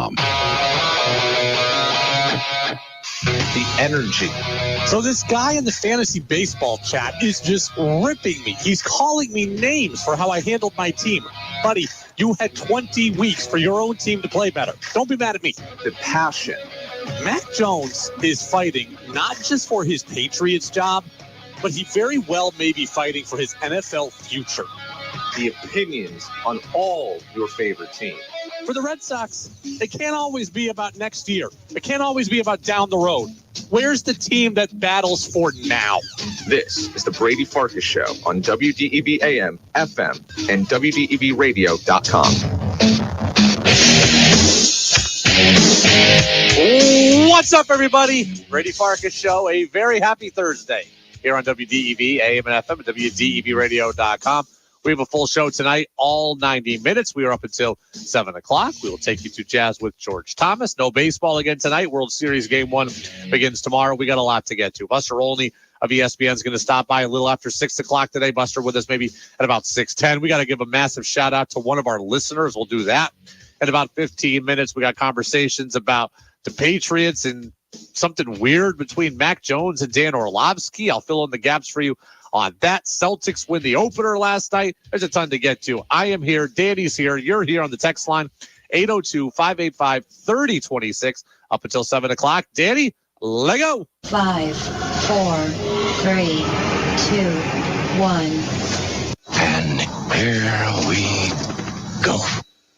BraidyFarkasShow.com. The energy. So this guy in the fantasy baseball chat is just ripping me. He's calling me names for how I handled my team. Buddy, you had 20 weeks for your own team to play better. Don't be mad at me. The passion. Mac Jones is fighting not just for his Patriots job, but he very well may be fighting for his NFL future. The opinions on all your favorite teams. For the Red Sox, it can't always be about next year. It can't always be about down the road. Where's the team that battles for now? This is the Brady Farkas Show on WDEV AM, FM, and WDEVradio.com. What's up, everybody? Brady Farkas Show, a very happy Thursday here on WDEV AM and FM and WDEVradio.com. We have a full show tonight, all 90 minutes. We are up until 7 o'clock. We will take you to Jazz with George Thomas. No baseball again tonight. World Series Game 1 begins tomorrow. We got a lot to get to. Buster Olney of ESPN is going to stop by a little after 6 o'clock today. Buster with us maybe at about 6:10. We got to give a massive shout out to one of our listeners. We'll do that in about 15 minutes. We got conversations about the Patriots and something weird between Mac Jones and Dan Orlovsky. I'll fill in the gaps for you on that. Celtics win the opener last night. There's a ton to get to. I am here. Danny's here. You're here on the text line, 802-585-3026, up until 7 o'clock. Danny, let go. 5, 4, 3, 2, 1. And here we go.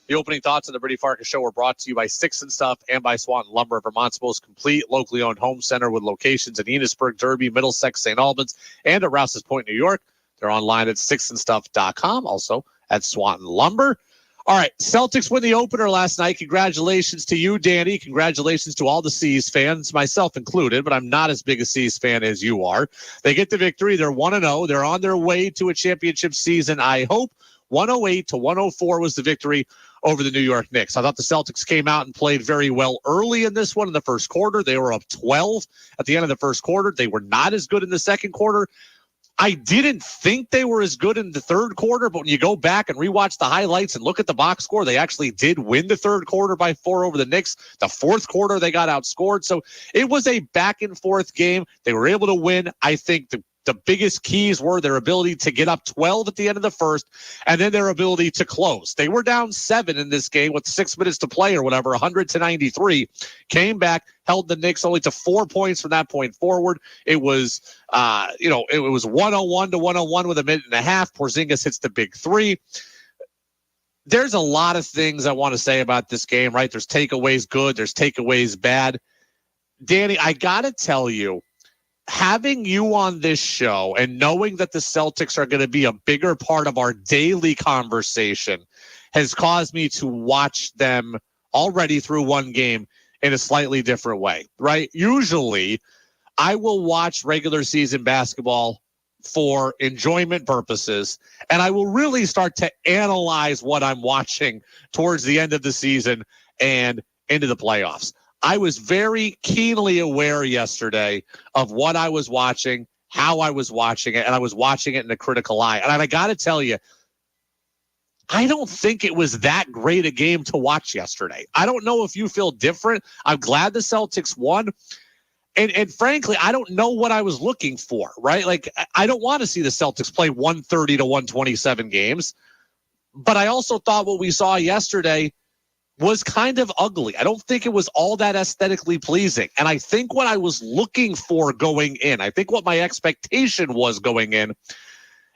The opening thoughts on the Brady Farkas Show were brought to you by Sticks and Stuff and by Swanton Lumber, Vermont's most complete locally owned home center with locations in Enosburg, Derby, Middlesex, St. Albans, and at Rouse's Point, New York. They're online at sticksandstuff.com, also at Swanton Lumber. All right, Celtics win the opener last night. Congratulations to you, Danny. Congratulations to all the C's fans, myself included, but I'm not as big a C's fan as you are. They get the victory. They're 1-0. They're on their way to a championship season, I hope. 108-104 was the victory over the New York Knicks. I thought the Celtics came out and played very well early in this one in the first quarter. They were up 12 at the end of the first quarter. They were not as good in the second quarter. I didn't think they were as good in the third quarter, but when you go back and rewatch the highlights and look at the box score, they actually did win the third quarter by 4 over the Knicks. The fourth quarter, they got outscored. So it was a back and forth game. They were able to win. I think the biggest keys were their ability to get up 12 at the end of the first, and then their ability to close. They were down 7 in this game with 6 minutes to play or whatever, 100-93. Came back, held the Knicks only to 4 points from that point forward. It was, it was 101-101 with a minute and a half. Porzingis hits the big three. There's a lot of things I want to say about this game, right? There's takeaways good. There's takeaways bad. Danny, I got to tell you, having you on this show and knowing that the Celtics are going to be a bigger part of our daily conversation has caused me to watch them already through one game in a slightly different way, right? Usually, I will watch regular season basketball for enjoyment purposes, and I will really start to analyze what I'm watching towards the end of the season and into the playoffs. I was very keenly aware yesterday of what I was watching, how I was watching it, and I was watching it in a critical eye. And I got to tell you, I don't think it was that great a game to watch yesterday. I don't know if you feel different. I'm glad the Celtics won. And frankly, I don't know what I was looking for, right? Like, I don't want to see the Celtics play 130-127 games. But I also thought what we saw yesterday was kind of ugly. I don't think it was all that aesthetically pleasing. And I think what I was looking for going in, I think what my expectation was going in,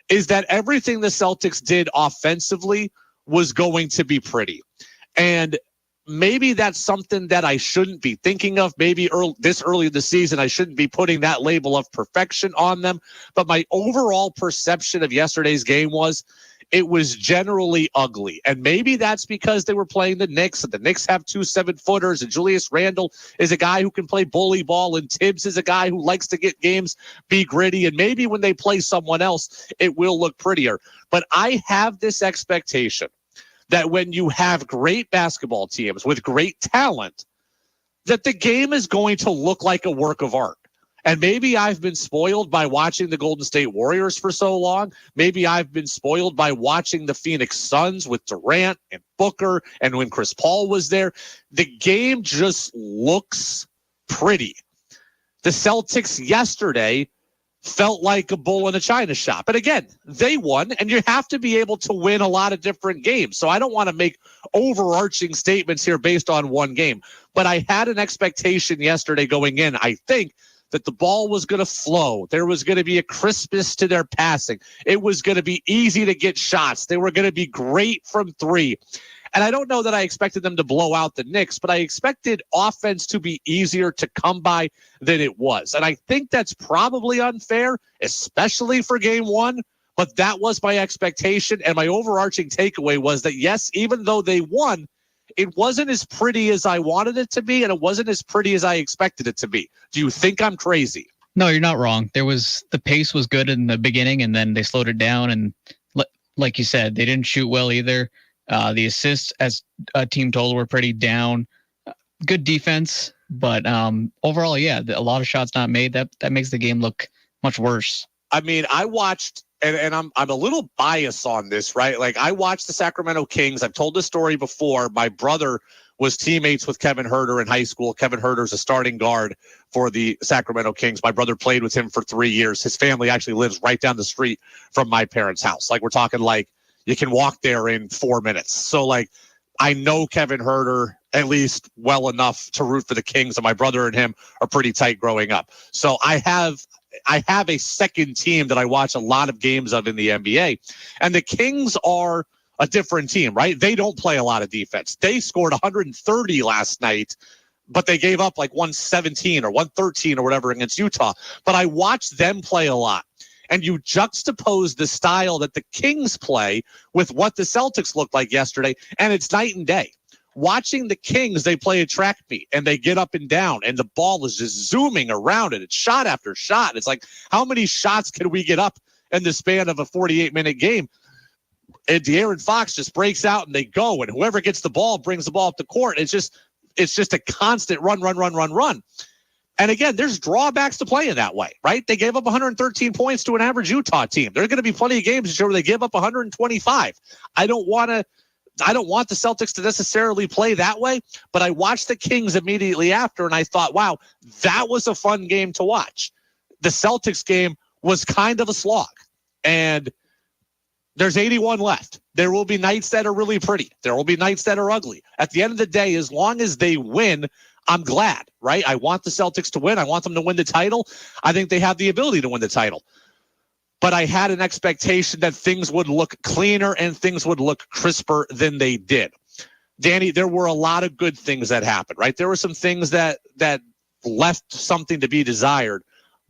is that everything the Celtics did offensively was going to be pretty. And maybe that's something that I shouldn't be thinking of. Maybe this early in the season, I shouldn't be putting that label of perfection on them. But my overall perception of yesterday's game was it was generally ugly. And maybe that's because they were playing the Knicks, and the Knicks have 2 7-footers, and Julius Randle is a guy who can play bully ball, and Tibbs is a guy who likes to get games, be gritty, and maybe when they play someone else, it will look prettier. But I have this expectation that when you have great basketball teams with great talent, that the game is going to look like a work of art. And maybe I've been spoiled by watching the Golden State Warriors for so long. Maybe I've been spoiled by watching the Phoenix Suns with Durant and Booker and when Chris Paul was there. The game just looks pretty. The Celtics yesterday felt like a bull in a china shop. And again, they won, and you have to be able to win a lot of different games. So I don't want to make overarching statements here based on one game. But I had an expectation yesterday going in, I think, that the ball was going to flow. There was going to be a crispness to their passing. It was going to be easy to get shots. They were going to be great from three. And I don't know that I expected them to blow out the Knicks, but I expected offense to be easier to come by than it was. And I think that's probably unfair, especially for game one. But that was my expectation. And my overarching takeaway was that, yes, even though they won, it wasn't as pretty as I wanted it to be, and it wasn't as pretty as I expected it to be. Do you think I'm crazy? No, you're not wrong. The pace was good in the beginning, and then they slowed it down. And like you said, they didn't shoot well either. The assists, as a team total, were pretty down. Good defense, but overall, yeah, a lot of shots not made. That makes the game look much worse. I mean, I watched, and I'm a little biased on this, right? Like, I watched the Sacramento Kings. I've told this story before. My brother was teammates with Kevin Huerter in high school. Kevin Huerter's a starting guard for the Sacramento Kings. My brother played with him for 3 years. His family actually lives right down the street from my parents' house. Like, we're talking like you can walk there in 4 minutes. So, like, I know Kevin Huerter at least well enough to root for the Kings, and my brother and him are pretty tight growing up. So I have a second team that I watch a lot of games of in the NBA, and the Kings are a different team, right? They don't play a lot of defense. They scored 130 last night, but they gave up like 117 or 113 or whatever against Utah. But I watched them play a lot. And you juxtapose the style that the Kings play with what the Celtics looked like yesterday, and it's night and day. Watching the Kings, they play a track meet, and they get up and down, and the ball is just zooming around it. It's shot after shot. It's like, how many shots can we get up in the span of a 48-minute game? And De'Aaron Fox just breaks out, and they go, and whoever gets the ball brings the ball up the court. It's just a constant run. And again, there's drawbacks to playing that way, right? They gave up 113 points to an average Utah team. There are going to be plenty of games this year where they give up 125. I don't want the Celtics to necessarily play that way, but I watched the Kings immediately after, and I thought, wow, that was a fun game to watch. The Celtics game was kind of a slog, and there's 81 left. There will be nights that are really pretty. There will be nights that are ugly. At the end of the day, as long as they win, I'm glad, right? I want the Celtics to win. I want them to win the title. I think they have the ability to win the title. But I had an expectation that things would look cleaner and things would look crisper than they did. Danny, there were a lot of good things that happened, right? There were some things that left something to be desired,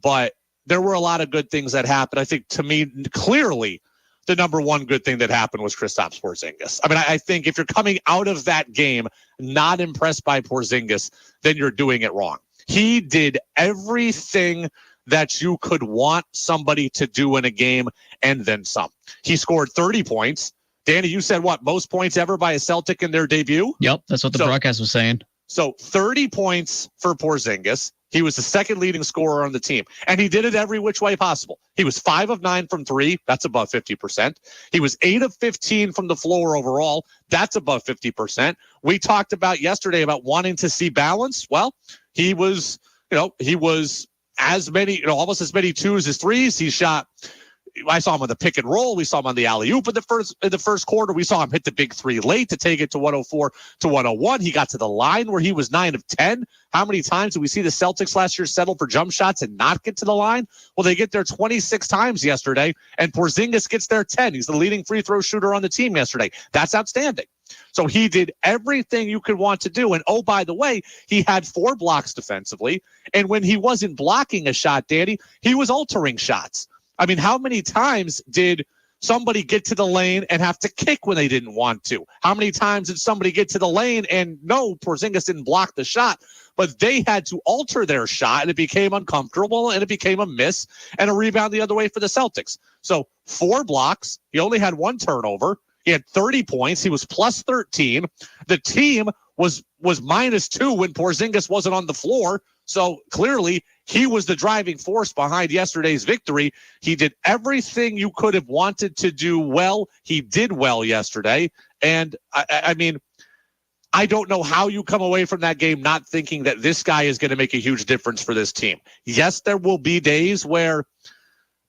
but there were a lot of good things that happened. I think, to me, clearly, the number one good thing that happened was Kristaps Porzingis. I mean, I think if you're coming out of that game not impressed by Porzingis, then you're doing it wrong. He did everything that you could want somebody to do in a game and then some. He scored 30 points. Danny, you said what? Most points ever by a Celtic in their debut? Yep, that's what the broadcast was saying. So 30 points for Porzingis. He was the second leading scorer on the team, and he did it every which way possible. He was 5 of 9 from three. That's above 50%. He was 8 of 15 from the floor overall. That's above 50%. We talked about yesterday about wanting to see balance. Well, he was as many, almost as many twos as threes. He shot. I saw him on the pick and roll. We saw him on the alley-oop in the first quarter. We saw him hit the big three late to take it to 104 to 101. He got to the line where he was 9 of 10. How many times did we see the Celtics last year settle for jump shots and not get to the line? Well, they get there 26 times yesterday, and Porzingis gets there 10. He's the leading free throw shooter on the team yesterday. That's outstanding. So he did everything you could want to do. And, oh, by the way, he had 4 blocks defensively. And when he wasn't blocking a shot, Danny, he was altering shots. I mean, how many times did somebody get to the lane and have to kick when they didn't want to? How many times did somebody get to the lane and no, Porzingis didn't block the shot, but they had to alter their shot and it became uncomfortable and it became a miss and a rebound the other way for the Celtics. So 4 blocks. He only had 1 turnover. He had 30 points. He was plus 13. The team was was -2 when Porzingis wasn't on the floor. So clearly he was the driving force behind yesterday's victory. He did everything you could have wanted to do well. He did well yesterday. And I mean, I don't know how you come away from that game not thinking that this guy is going to make a huge difference for this team. Yes, there will be days where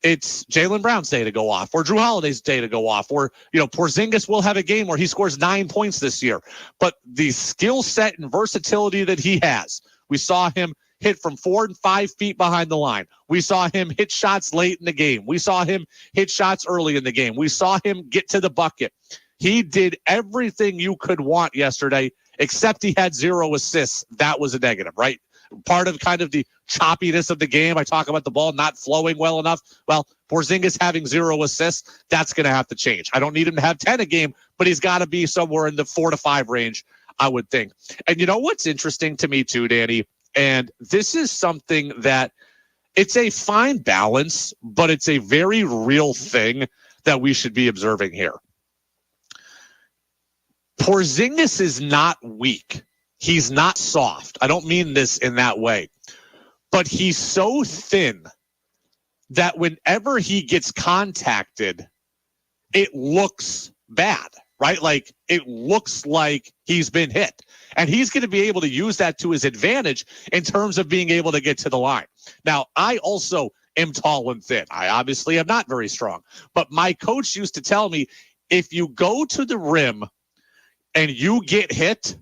it's Jaylen Brown's day to go off, or Drew Holiday's day to go off, or, Porzingis will have a game where he scores 9 points this year. But the skill set and versatility that he has, we saw him hit from 4 and 5 feet behind the line. We saw him hit shots late in the game. We saw him hit shots early in the game. We saw him get to the bucket. He did everything you could want yesterday, except he had 0 assists. That was a negative, right? Part of kind of the choppiness of the game. I talk about the ball not flowing well enough. Well, Porzingis having 0 assists, that's going to have to change. I don't need him to have 10 a game, but he's got to be somewhere in the 4 to 5 range, I would think. And you know what's interesting to me too, Danny? And this is something that it's a fine balance, but it's a very real thing that we should be observing here. Porzingis is not weak. He's not soft. I don't mean this in that way. But he's so thin that whenever he gets contacted, it looks bad, right? Like, it looks like he's been hit. And he's going to be able to use that to his advantage in terms of being able to get to the line. Now, I also am tall and thin. I obviously am not very strong. But my coach used to tell me, if you go to the rim and you get hit,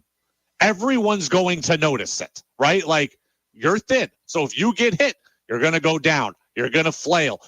everyone's going to notice it, right? Like, you're thin. So if you get hit, you're going to go down. You're going to flail.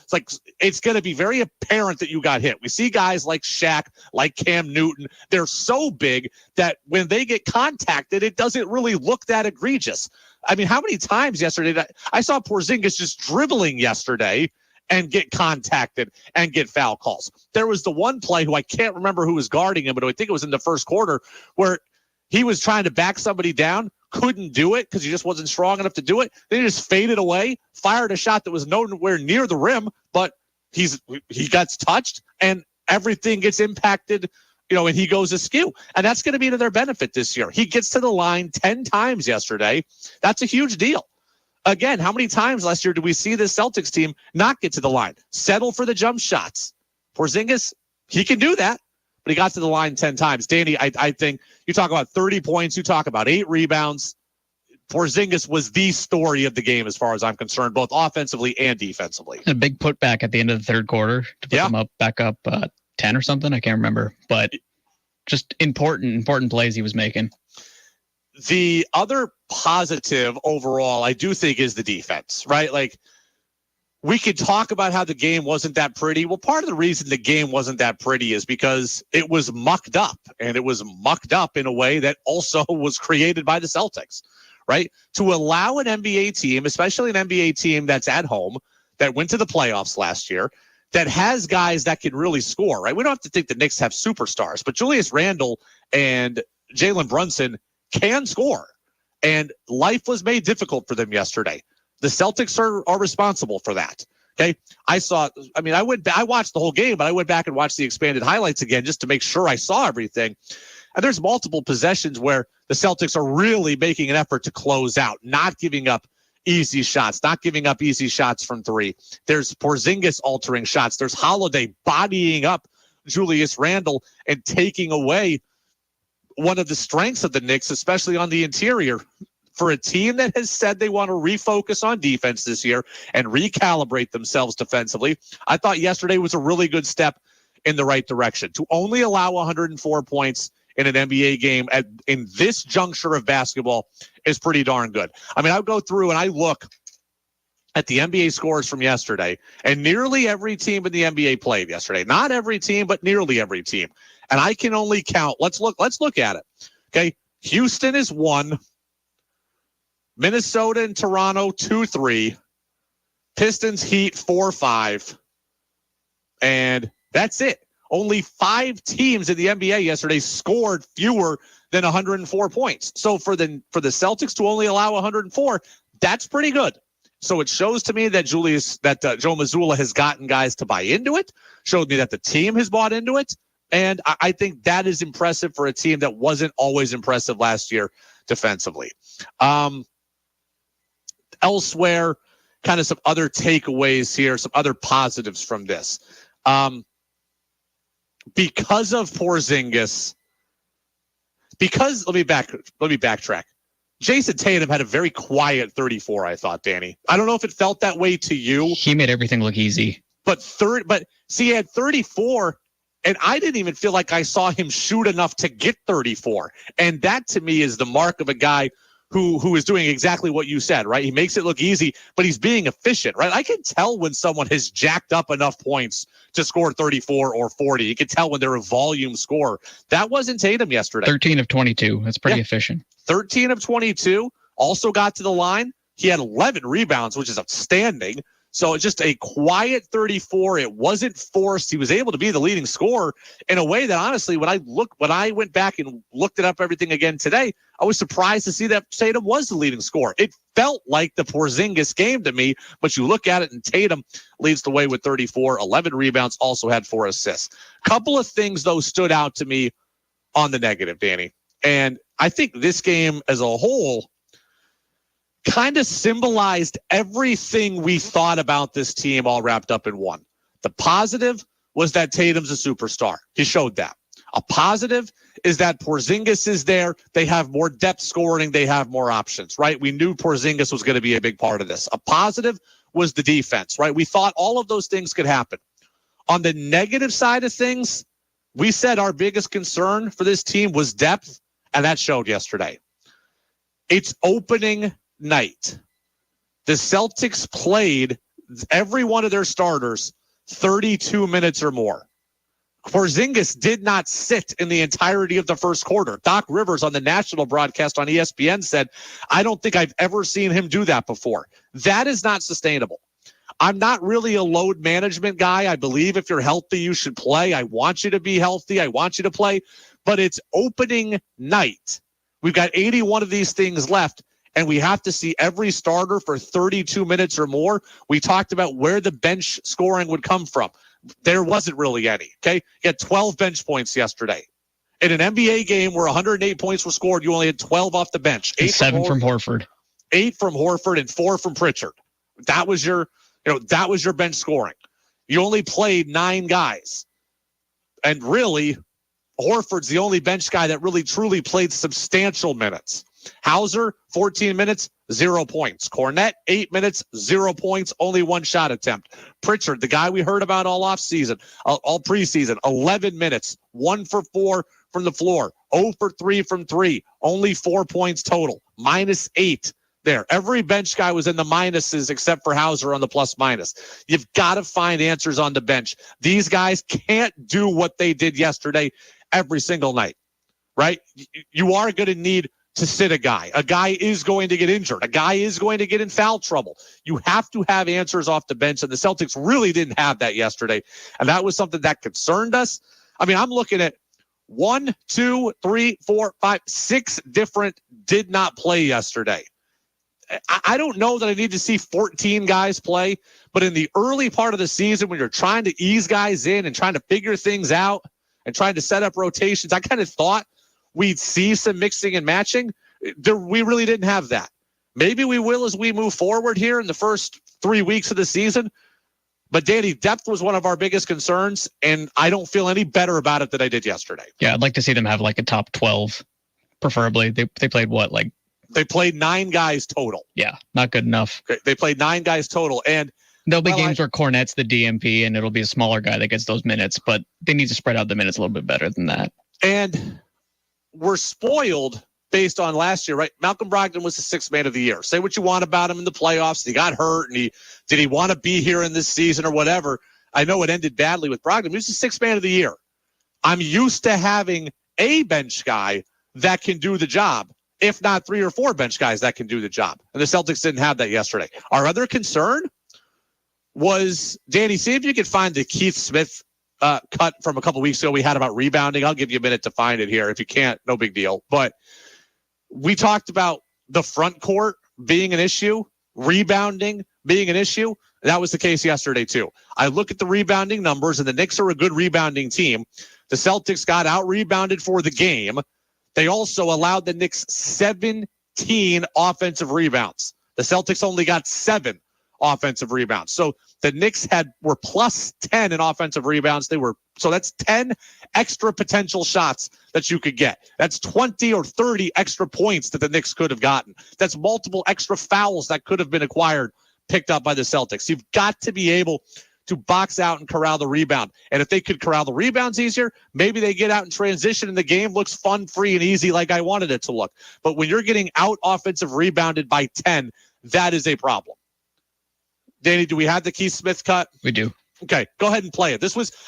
It's going to be very apparent that you got hit. We see guys like Shaq, like Cam Newton. They're so big that when they get contacted, it doesn't really look that egregious. I mean, how many times yesterday I saw Porzingis just dribbling yesterday and get contacted and get foul calls? There was the one play who I can't remember who was guarding him, but I think it was in the first quarter, where he was trying to back somebody down, couldn't do it because he just wasn't strong enough to do it. Then he just faded away, fired a shot that was nowhere near the rim, but he gets touched and everything gets impacted, and he goes askew. And that's going to be to their benefit this year. He gets to the line 10 times yesterday. That's a huge deal. Again, how many times last year did we see this Celtics team not get to the line, settle for the jump shots? Porzingis, he can do that, but he got to the line 10 times. Danny, I think you talk about 30 points, you talk about 8 rebounds. Porzingis was the story of the game as far as I'm concerned, both offensively and defensively. A big putback at the end of the third quarter to put them back up 10 or something. I can't remember, but just important plays he was making. The other positive overall, I do think, is the defense, right? Like, we could talk about how the game wasn't that pretty. Well, part of the reason the game wasn't that pretty is because it was mucked up, and it was mucked up in a way that also was created by the Celtics, right? To allow an NBA team, especially an NBA team that's at home, that went to the playoffs last year, that has guys that can really score, right? We don't have to think the Knicks have superstars, but Julius Randle and Jalen Brunson can score, and life was made difficult for them yesterday. The Celtics are responsible for that. Okay. I watched the whole game, but I went back and watched the expanded highlights again just to make sure I saw everything. And there's multiple possessions where the Celtics are really making an effort to close out, not giving up easy shots, not giving up easy shots from 3. There's Porzingis altering shots. There's Holiday bodying up Julius Randle and taking away one of the strengths of the Knicks, especially on the interior. For a team that has said they want to refocus on defense this year and recalibrate themselves defensively, I thought yesterday was a really good step in the right direction. To only allow 104 points in an NBA game in this juncture of basketball is pretty darn good. I mean, I'll go through and I look at the NBA scores from yesterday, and nearly every team in the NBA played yesterday. Not every team, but nearly every team. And I can only count. Let's look at it. Okay. Houston is 1. Minnesota and Toronto 2-3, Pistons Heat 4-5, and that's it. Only 5 teams in the NBA yesterday scored fewer than 104 points. So for the Celtics to only allow 104, that's pretty good. So it shows to me that Joe Mazzulla has gotten guys to buy into it. Showed me that the team has bought into it, and I think that is impressive for a team that wasn't always impressive last year, defensively. Elsewhere, kind of some other takeaways here, some other positives from this. Because of Porzingis, let me backtrack. Jason Tatum had a very quiet 34, I thought, Danny. I don't know if it felt that way to you. He made everything look easy. But he had 34, and I didn't even feel like I saw him shoot enough to get 34. And that, to me, is the mark of a guy who is doing exactly what you said, right? He makes it look easy, but he's being efficient, right? I can tell when someone has jacked up enough points to score 34 or 40. You can tell when they're a volume scorer. That wasn't Tatum yesterday. 13 of 22. That's pretty efficient. 13 of 22. Also got to the line. He had 11 rebounds, which is outstanding. So it's just a quiet 34. It wasn't forced. He was able to be the leading scorer in a way that, honestly, when I went back and looked it up everything again today, I was surprised to see that Tatum was the leading scorer. It felt like the Porzingis game to me, but you look at it and Tatum leads the way with 34, 11 rebounds, also had 4 assists. Couple of things, though, stood out to me on the negative, Danny. And I think this game as a whole kind of symbolized everything we thought about this team all wrapped up in one. The positive was that Tatum's a superstar. He showed that. A positive is that Porzingis is there. They have more depth scoring. They have more options, right? We knew Porzingis was going to be a big part of this. A positive was the defense, right? We thought all of those things could happen. On the negative side of things, we said our biggest concern for this team was depth, and that showed yesterday. It's opening night. The Celtics played every one of their starters 32 minutes or more. Porzingis did not sit in the entirety of the first quarter. Doc Rivers on the national broadcast on ESPN said, I don't think I've ever seen him do that before. That is not sustainable. I'm not really a load management guy. I believe if you're healthy, you should play. I want you to be healthy. I want you to play. But it's opening night. We've got 81 of these things left, and we have to see every starter for 32 minutes or more. We talked about where the bench scoring would come from. There wasn't really any, okay? You had 12 bench points yesterday. In an NBA game where 108 points were scored, you only had 12 off the bench. 7 from Horford. 8 from Horford and 4 from Pritchard. That was your bench scoring. You only played 9 guys. And really, Horford's the only bench guy that really truly played substantial minutes. Hauser, 14 minutes, 0 points. Cornette, 8 minutes, 0 points, only 1 shot attempt. Pritchard, the guy we heard about all offseason, all preseason, 11 minutes, 1 for 4 from the floor, 0 for 3 from 3, only 4 points total, -8 there. Every bench guy was in the minuses except for Hauser on the plus minus. You've got to find answers on the bench. These guys can't do what they did yesterday every single night, right? You are going to need to sit a guy. A guy is going to get injured. A guy is going to get in foul trouble. You have to have answers off the bench, and the Celtics really didn't have that yesterday, and that was something that concerned us. I mean, I'm looking at 1, 2, 3, 4, 5, 6 different did not play yesterday. I don't know that I need to see 14 guys play, but in the early part of the season when you're trying to ease guys in and trying to figure things out and trying to set up rotations, I kind of thought we'd see some mixing and matching. We really didn't have that. Maybe we will as we move forward here in the first 3 weeks of the season. But, Danny, depth was one of our biggest concerns, and I don't feel any better about it than I did yesterday. Yeah, I'd like to see them have like a top 12, preferably. They played what, like? They played 9 guys total. Yeah, not good enough. Okay, they played 9 guys total. And there'll be games where Cornette's the DMP, and it'll be a smaller guy that gets those minutes, but they need to spread out the minutes a little bit better than that. And we're spoiled based on last year, right? Malcolm Brogdon was the 6th man of the year. Say what you want about him in the playoffs. He got hurt, and did he want to be here in this season or whatever? I know it ended badly with Brogdon. He was the 6th man of the year. I'm used to having a bench guy that can do the job, if not 3 or 4 bench guys that can do the job. And the Celtics didn't have that yesterday. Our other concern was, Danny, see if you could find the Keith Smith cut from a couple weeks ago we had about rebounding. I'll give you a minute to find it here. If you can't, no big deal. But we talked about the front court being an issue, rebounding being an issue. That was the case yesterday, too. I look at the rebounding numbers, and the Knicks are a good rebounding team. The Celtics got out-rebounded for the game. They also allowed the Knicks 17 offensive rebounds. The Celtics only got 7 offensive rebounds. So the Knicks were plus 10 in offensive rebounds. So that's 10 extra potential shots that you could get. That's 20 or 30 extra points that the Knicks could have gotten. That's multiple extra fouls that could have been picked up by the Celtics. You've got to be able to box out and corral the rebound. And if they could corral the rebounds easier, maybe they get out in transition and the game looks fun, free, and easy like I wanted it to look. But when you're getting out offensive rebounded by 10, that is a problem. Danny, do we have the Keith Smith cut? We do. Okay, go ahead and play it.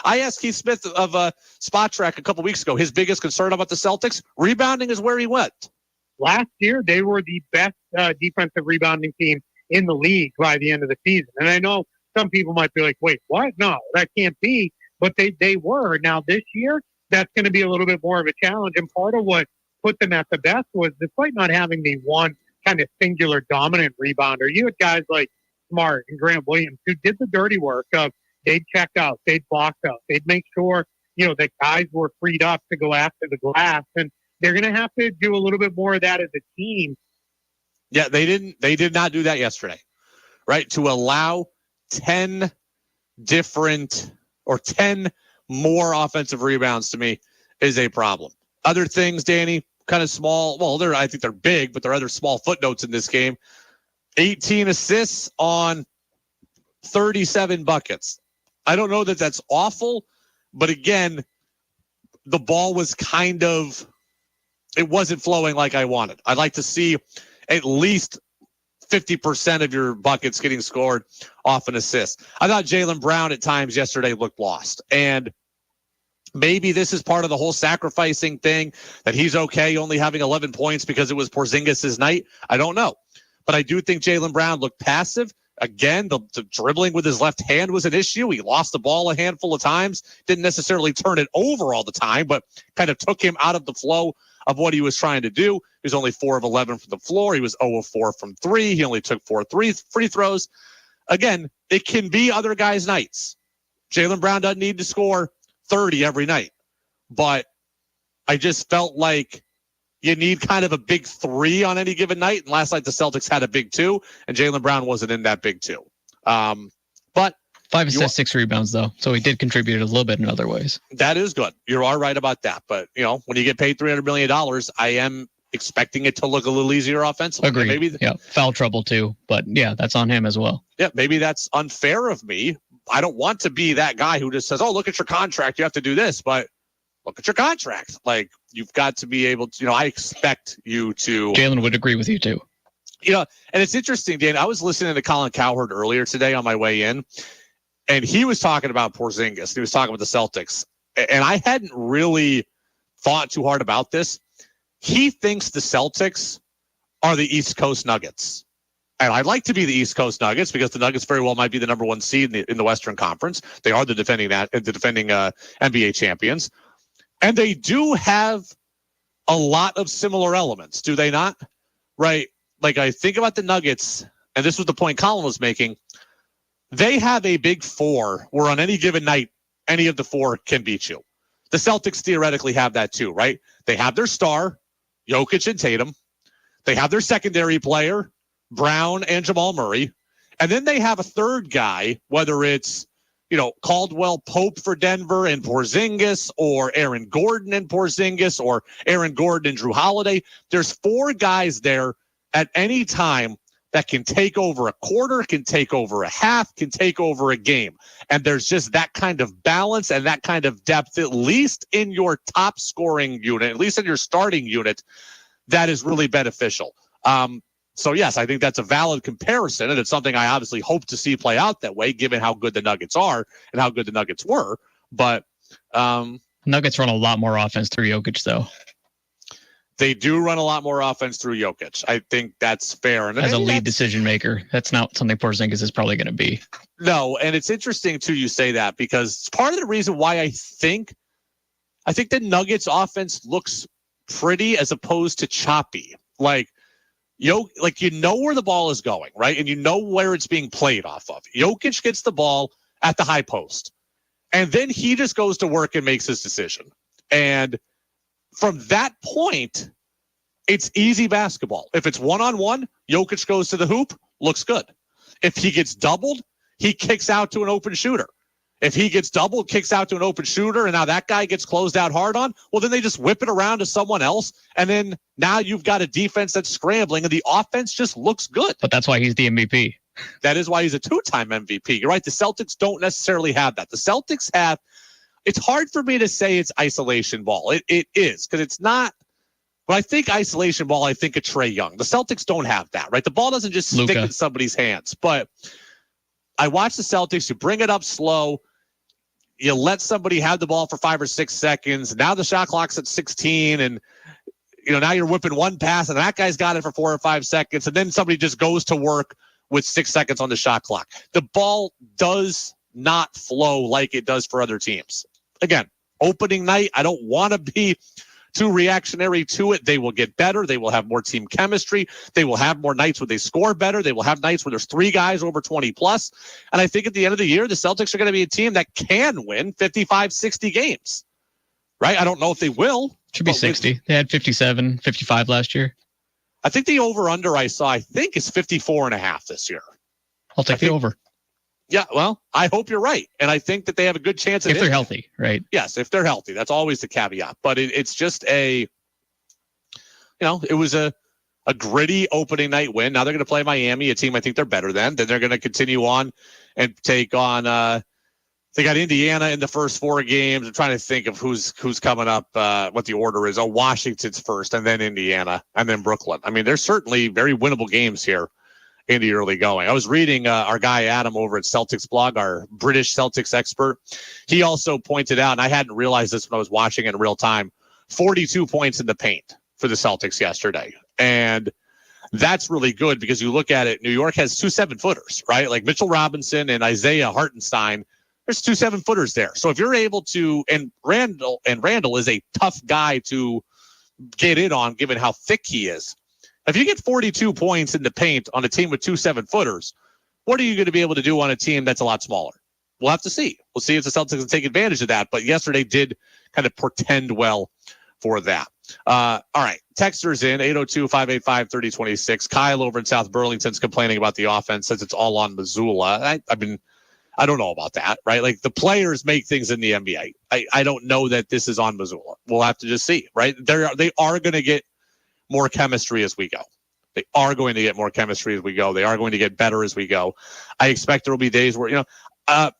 I asked Keith Smith of Spot Track a couple weeks ago, his biggest concern about the Celtics, rebounding is where he went. Last year, they were the best defensive rebounding team in the league by the end of the season. And I know some people might be like, wait, what? No, that can't be. But they were. Now, this year, that's going to be a little bit more of a challenge. And part of what put them at the best was, despite not having the one kind of singular dominant rebounder, you had guys like Smart and Grant Williams who did the dirty work of they'd check out, they'd box out, they'd make sure, that guys were freed up to go after the glass. And they're going to have to do a little bit more of that as a team. Yeah, they did not do that yesterday, right? To allow 10 more offensive rebounds to me is a problem. Other things, Danny, kind of small. Well, I think they're big, but there are other small footnotes in this game. 18 assists on 37 buckets. I don't know that that's awful, but again, the ball was it wasn't flowing like I wanted. I'd like to see at least 50% of your buckets getting scored off an assist. I thought Jaylen Brown at times yesterday looked lost. And maybe this is part of the whole sacrificing thing, that he's okay only having 11 points because it was Porzingis' night. I don't know. But I do think Jaylen Brown looked passive. Again, the dribbling with his left hand was an issue. He lost the ball a handful of times. Didn't necessarily turn it over all the time, but kind of took him out of the flow of what he was trying to do. He was only 4 of 11 from the floor. He was 0 of 4 from 3. He only took 4 free throws. Again, it can be other guys' nights. Jaylen Brown doesn't need to score 30 every night. But I just felt like you need kind of a big 3 on any given night. And last night the Celtics had a big 2, and Jaylen Brown wasn't in that big 2. But 5 assists, 6 rebounds, though. So he did contribute a little bit in other ways. That is good. You are right about that. But, when you get paid $300 million, I am expecting it to look a little easier offensively. Agreed. Maybe, yeah, foul trouble too. But, yeah, that's on him as well. Yeah, maybe that's unfair of me. I don't want to be that guy who just says, oh, look at your contract, you have to do this. But look at your contract. Like, you've got to be able to, I expect you to. Jalen would agree with you too. And it's interesting, Dan. I was listening to Colin Cowherd earlier today on my way in, and he was talking about Porzingis. He was talking about the Celtics. And I hadn't really thought too hard about this. He thinks the Celtics are the East Coast Nuggets. And I'd like to be the East Coast Nuggets because the Nuggets very well might be the number 1 seed in the Western Conference. They are the defending NBA champions. And they do have a lot of similar elements, do they not? Right? Like, I think about the Nuggets, and this was the point Colin was making. They have a big 4 where on any given night, any of the 4 can beat you. The Celtics theoretically have that too, right? They have their star, Jokic and Tatum. They have their secondary player, Brown and Jamal Murray. And then they have a third guy, whether it's, Caldwell Pope for Denver and Porzingis, or Aaron Gordon and Porzingis, or Aaron Gordon and Drew Holiday. There's 4 guys there at any time that can take over a quarter, can take over a half, can take over a game. And there's just that kind of balance and that kind of depth, at least in your top scoring unit, at least in your starting unit, that is really beneficial. So, yes, I think that's a valid comparison, and it's something I obviously hope to see play out that way, given how good the Nuggets are and how good the Nuggets were. But Nuggets run a lot more offense through Jokic, though. They do run a lot more offense through Jokic. I think that's fair. And as a lead decision maker, that's not something Porzingis is probably going to be. No, and it's interesting, too, you say that, because it's part of the reason why I think the Nuggets offense looks pretty as opposed to choppy. Like, where the ball is going, right? And you know where it's being played off of. Jokic gets the ball at the high post, and then he just goes to work and makes his decision. And from that point, it's easy basketball. If it's one-on-one, Jokic goes to the hoop, looks good. If he gets doubled, he kicks out to an open shooter. If he gets doubled, kicks out to an open shooter, and now that guy gets closed out hard on, well, then they just whip it around to someone else, and then now you've got a defense that's scrambling, and the offense just looks good. But that's why he's the MVP. That is why he's a two-time MVP. You're right. The Celtics don't necessarily have that. The Celtics have – it's hard for me to say it's isolation ball. It is, because it's not – when I think isolation ball, I think of Trae Young. The Celtics don't have that, right? The ball doesn't just stick in somebody's hands. But I watch the Celtics. You bring it up slow. You let somebody have the ball for 5 or 6 seconds. Now the shot clock's at 16, and now you're whipping one pass, and that guy's got it for 4 or 5 seconds, and then somebody just goes to work with 6 seconds on the shot clock. The ball does not flow like it does for other teams. Again, opening night, I don't want to be too reactionary to it. They will get better. They will have more team chemistry. They will have more nights where they score better. They will have nights where there's 3 guys over 20 plus. And I think at the end of the year, the Celtics are going to be a team that can win 55, 60 games, right? I don't know if they will. Should be 60. They had 57, 55 last year. I think the over-under I saw, is 54.5 this year. I'll take the over. Yeah, well, I hope you're right. And I think that they have a good chance if they're healthy, right? Yes, if they're healthy. That's always the caveat. But it's just it was a gritty opening night win. Now they're going to play Miami, a team I think they're better than. Then they're going to continue on and take on they got Indiana in the first 4 games. I'm trying to think of who's coming up, what the order is. Washington's first, and then Indiana, and then Brooklyn. I mean, there's certainly very winnable games here in the early going. I was reading our guy Adam over at Celtics blog, our British Celtics expert. He also pointed out, and I hadn't realized this when I was watching it in real time, 42 points in the paint for the Celtics yesterday. And that's really good because you look at it, New York has 2 7-footers, right? Like Mitchell Robinson and Isaiah Hartenstein. There's 2 7-footers there. So if you're able to, and Randall is a tough guy to get in on given how thick he is. If you get 42 points in the paint on a team with 2 7-footers, what are you going to be able to do on a team that's a lot smaller? We'll have to see. We'll see if the Celtics can take advantage of that. But yesterday did kind of portend well for that. All right. Texters in 802-585-3026. Kyle over in South Burlington's complaining about the offense since it's all on Missoula. I don't know about that, right? Like the players make things in the NBA. I don't know that this is on Missoula. We'll have to just see, right? They are going to get more chemistry as we go. They are going to get more chemistry as we go. They are going to get better as we go. I expect there will be days where,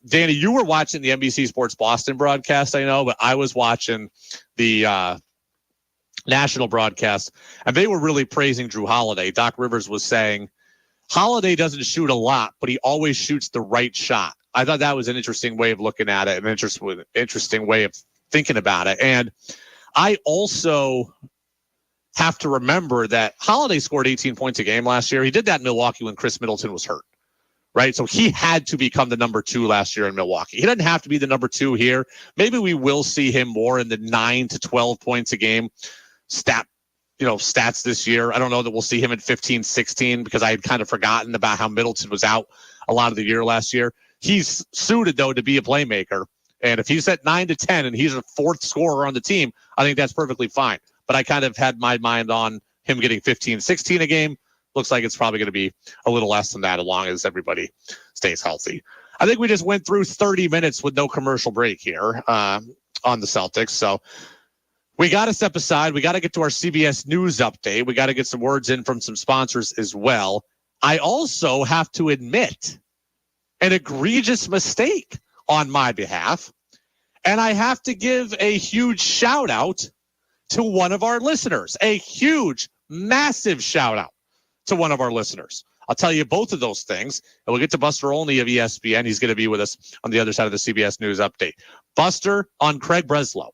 Danny, you were watching the NBC Sports Boston broadcast, I know, but I was watching the national broadcast, and they were really praising Drew Holiday. Doc Rivers was saying, Holiday doesn't shoot a lot, but he always shoots the right shot. I thought that was an interesting way of looking at it, an interesting way of thinking about it. And I also have to remember that Holiday scored 18 points a game last year. He did that in Milwaukee when Chris Middleton was hurt, right? So he had to become the number 2 last year in Milwaukee. He doesn't have to be the number 2 here. Maybe we will see him more in the 9 to 12 points a game stats this year. I don't know that we'll see him at 15, 16 because I had kind of forgotten about how Middleton was out a lot of the year last year. He's suited, though, to be a playmaker. And if he's at 9 to 10 and he's a 4th scorer on the team, I think that's perfectly fine. But I kind of had my mind on him getting 15, 16 a game. Looks like it's probably going to be a little less than that as long as everybody stays healthy. I think we just went through 30 minutes with no commercial break here on the Celtics. So we got to step aside. We got to get to our CBS News update. We got to get some words in from some sponsors as well. I also have to admit an egregious mistake on my behalf. And I have to give a huge shout out to one of our listeners, a huge, massive shout out to one of our listeners. I'll tell you both of those things, and we'll get to Buster Olney of ESPN. He's going to be with us on the other side of the CBS News update. Buster on Craig Breslow.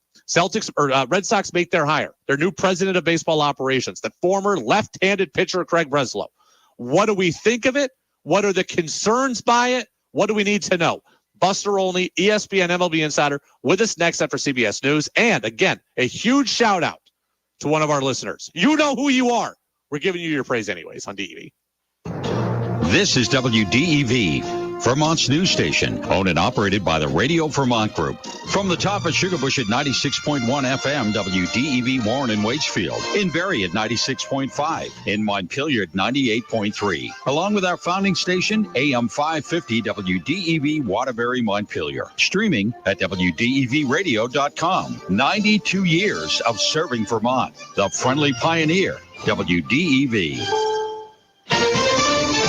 Red Sox make their hire. Their new president of baseball operations, the former left-handed pitcher Craig Breslow. What do we think of it? What are the concerns by it? What do we need to know? Buster Olney, ESPN MLB Insider, with us next after CBS News. And again, a huge shout out to one of our listeners. You know who you are. We're giving you your praise anyways on DEV. This is WDEV, Vermont's news station, owned and operated by the Radio Vermont Group. From the top at Sugarbush at 96.1 FM, WDEV Warren and Waitsfield. In Barrie at 96.5. In Montpelier at 98.3. Along with our founding station, AM 550 WDEV Waterbury, Montpelier. Streaming at WDEVradio.com. 92 years of serving Vermont. The friendly pioneer, WDEV.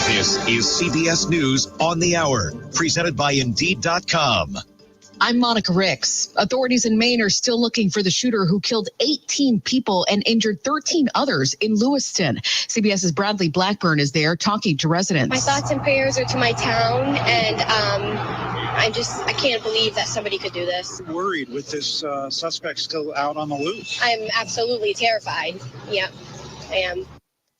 This is CBS News on the Hour, presented by Indeed.com. I'm Monica Ricks. Authorities in Maine are still looking for the shooter who killed 18 people and injured 13 others in Lewiston. CBS's Bradley Blackburn is there talking to residents. My thoughts and prayers are to my town, and I can't believe that somebody could do this. Worried with this suspect still out on the loose. I'm absolutely terrified. Yeah, I am.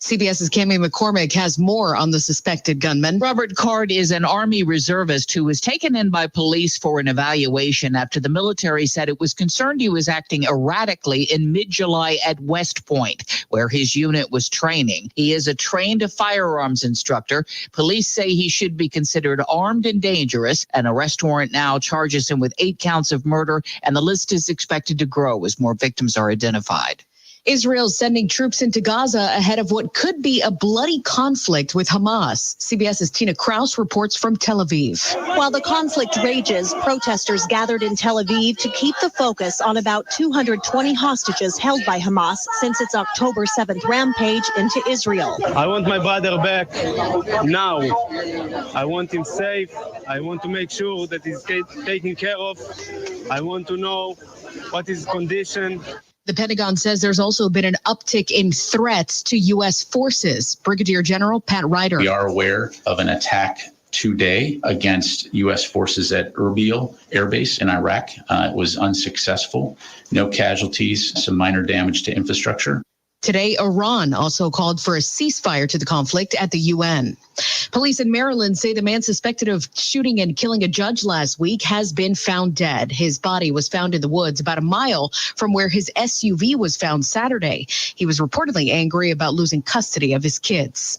CBS's Cammie McCormick has more on the suspected gunman. Robert Card is an Army reservist who was taken in by police for an evaluation after the military said it was concerned he was acting erratically in mid-July at West Point, where his unit was training. He is a trained firearms instructor. Police say he should be considered armed and dangerous. An arrest warrant now charges him with 8 counts of murder, and the list is expected to grow as more victims are identified. Israel's sending troops into Gaza ahead of what could be a bloody conflict with Hamas. CBS's Tina Kraus reports from Tel Aviv. While the conflict rages, protesters gathered in Tel Aviv to keep the focus on about 220 hostages held by Hamas since its October 7th rampage into Israel. I want my brother back now. I want him safe. I want to make sure that he's taken care of. I want to know what is his condition. The Pentagon says there's also been an uptick in threats to U.S. forces. Brigadier General Pat Ryder. We are aware of an attack today against U.S. forces at Erbil Air Base in Iraq. It was unsuccessful. No casualties, some minor damage to infrastructure. Today, Iran also called for a ceasefire to the conflict at the UN. Police in Maryland say the man suspected of shooting and killing a judge last week has been found dead. His body was found in the woods about a mile from where his SUV was found Saturday. He was reportedly angry about losing custody of his kids.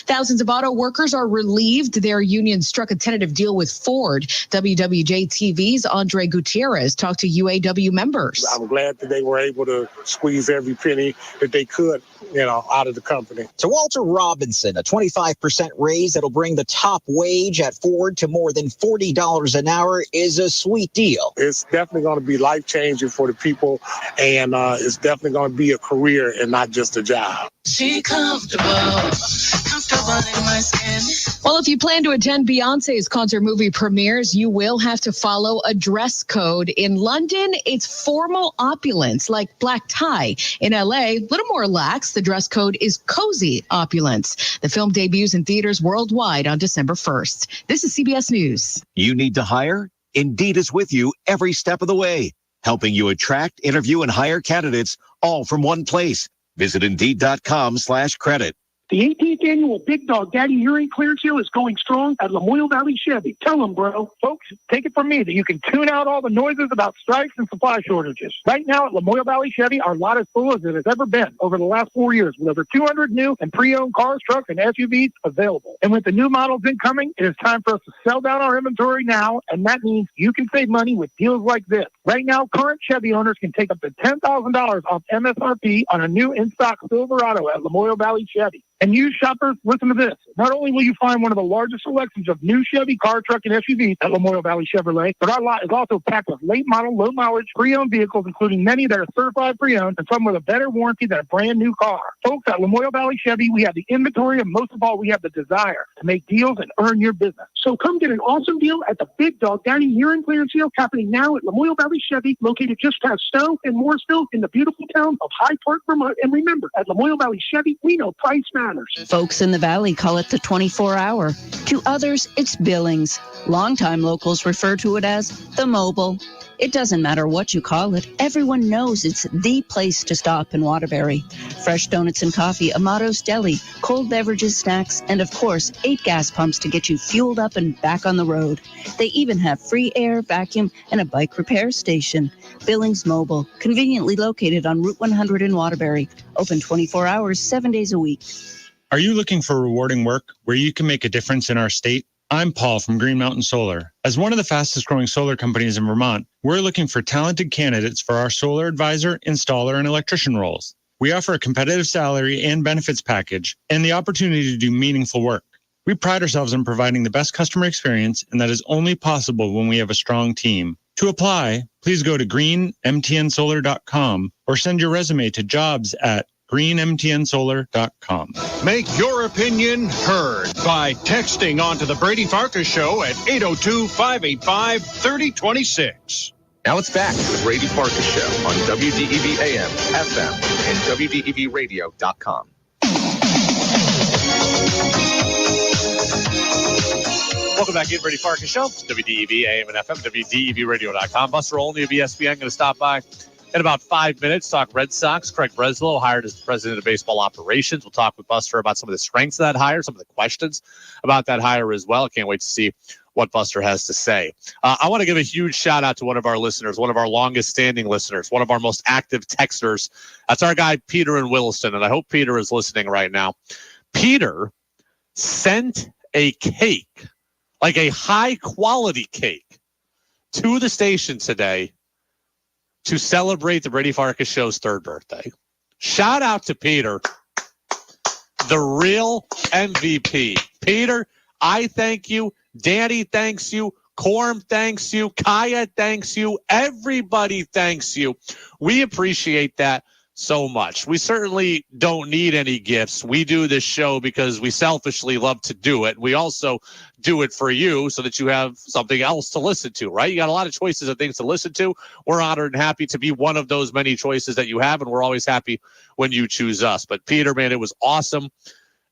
Thousands of auto workers are relieved their union struck a tentative deal with Ford. WWJ-TV's Andre Gutierrez talked to UAW members. I'm glad that they were able to squeeze every penny that they could, out of the company. To Walter Robinson, a 25% raise that'll bring the top wage at Ford to more than $40 an hour is a sweet deal. It's definitely going to be life-changing for the people, and it's definitely going to be a career and not just a job. She comfortable in my skin. Well, if you plan to attend Beyonce's concert movie premieres, you will have to follow a dress code. In London, it's formal opulence, like black tie. In LA, a little more lax. The dress code is cozy opulence. The film debuts in theaters worldwide on December 1st. This is CBS News. You need to hire? Indeed is with you every step of the way, helping you attract, interview, and hire candidates all from one place. Visit Indeed.com/credit. The 18th annual Big Dog Daddy Hearing Clearance Sale is going strong at Lamoille Valley Chevy. Tell them, bro. Folks, take it from me that you can tune out all the noises about strikes and supply shortages. Right now at Lamoille Valley Chevy, our lot is full as it has ever been over the last 4 years, with over 200 new and pre-owned cars, trucks, and SUVs available. And with the new models incoming, it is time for us to sell down our inventory now, and that means you can save money with deals like this. Right now, current Chevy owners can take up to $10,000 off MSRP on a new in-stock Silverado at Lamoille Valley Chevy. And you shoppers, listen to this. Not only will you find one of the largest selections of new Chevy car, truck, and SUVs at Lamoille Valley Chevrolet, but our lot is also packed with late model, low mileage, pre-owned vehicles, including many that are certified pre-owned and some with a better warranty than a brand new car. Folks, at Lamoille Valley Chevy, we have the inventory, and most of all, we have the desire to make deals and earn your business. So come get an awesome deal at the Big Dog Daddy Hearing Clearance Sale happening now at Lamoille Valley Chevy, located just past Stowe and Morrisville in the beautiful town of Hyde Park, Vermont. And remember, at Lamoille Valley Chevy, we know price matters. Folks in the Valley call it the 24-hour. To others, it's Billings. Longtime locals refer to it as the mobile. It doesn't matter what you call it. Everyone knows it's the place to stop in Waterbury. Fresh donuts and coffee, Amato's Deli, cold beverages, snacks, and of course, 8 gas pumps to get you fueled up and back on the road. They even have free air, vacuum, and a bike repair station. Billings Mobile, conveniently located on Route 100 in Waterbury. Open 24 hours, 7 days a week. Are you looking for rewarding work where you can make a difference in our state? I'm Paul from Green Mountain Solar. As one of the fastest growing solar companies in Vermont, we're looking for talented candidates for our solar advisor, installer, and electrician roles. We offer a competitive salary and benefits package and the opportunity to do meaningful work. We pride ourselves in providing the best customer experience, and that is only possible when we have a strong team. To apply, please go to greenmtnsolar.com or send your resume to jobs@greenmtnsolar.com. Make your opinion heard by texting onto the Brady Farkas Show at 802-585-3026. Now it's back to the Brady Farkas Show on WDEV AM, FM, and WDEVradio.com. Welcome back in, Brady Farkas Show, WDEV AM and FM, WDEVradio.com. Buster Olney of ESPN going to stop by in about 5 minutes, talk Red Sox. Craig Breslow hired as the president of baseball operations. We'll talk with Buster about some of the strengths of that hire, some of the questions about that hire as well. Can't wait to see what Buster has to say. I want to give a huge shout out to one of our listeners, one of our longest standing listeners, one of our most active texters. That's our guy, Peter in Williston. And I hope Peter is listening right now. Peter sent a cake, like a high quality cake, to the station today to celebrate the Brady Farkas Show's 3rd birthday. Shout out to Peter, the real MVP. Peter, I thank you. Danny thanks you. Corm thanks you. Kaya thanks you. Everybody thanks you. We appreciate that so much. We certainly don't need any gifts. We do this show because we selfishly love to do it. We also do it for you so that you have something else to listen to, right? You got a lot of choices of things to listen to. We're honored and happy to be one of those many choices that you have, and we're always happy when you choose us. But Peter, man, it was awesome.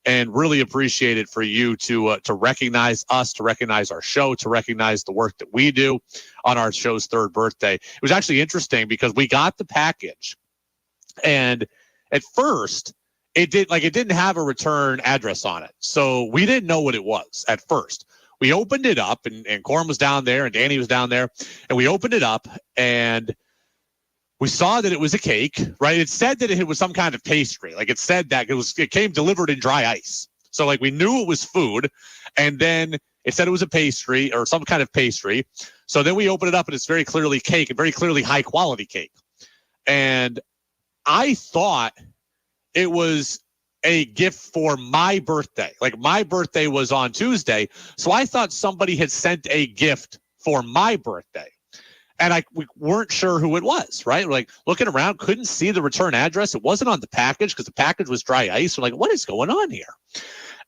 And really appreciate it for you to recognize us, to recognize our show, to recognize the work that we do on our show's 3rd birthday. It was actually interesting because we got the package, and at first it didn't have a return address on it, so we didn't know what it was at first. We opened it up, and Corm was down there, and Danny was down there, and we opened it up, and we saw that it was a cake, right? It said that it was some kind of pastry. Like it said that it came delivered in dry ice. So like we knew it was food, and then it said it was a pastry or some kind of pastry. So then we opened it up, and it's very clearly cake, and very clearly high quality cake. And I thought it was a gift for my birthday. Like my birthday was on Tuesday. So I thought somebody had sent a gift for my birthday. And we weren't sure who it was, right? We're like looking around, couldn't see the return address. It wasn't on the package because the package was dry ice. We're like, what is going on here?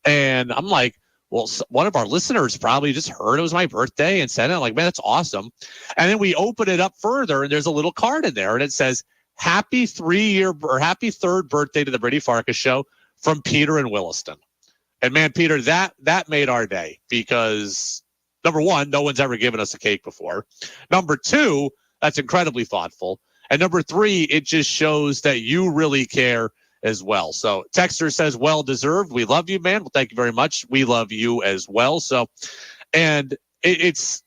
And I'm like, well, one of our listeners probably just heard it was my birthday and sent it. I'm like, man, that's awesome. And then we open it up further, and there's a little card in there, and it says, happy 3rd birthday to the Brady Farkas Show from Peter in Williston. And man, Peter, that made our day because number one, no one's ever given us a cake before. Number two, that's incredibly thoughtful. And number three, it just shows that you really care as well. So Texter says, well deserved. We love you, man. Well, thank you very much. We love you as well. So, and it's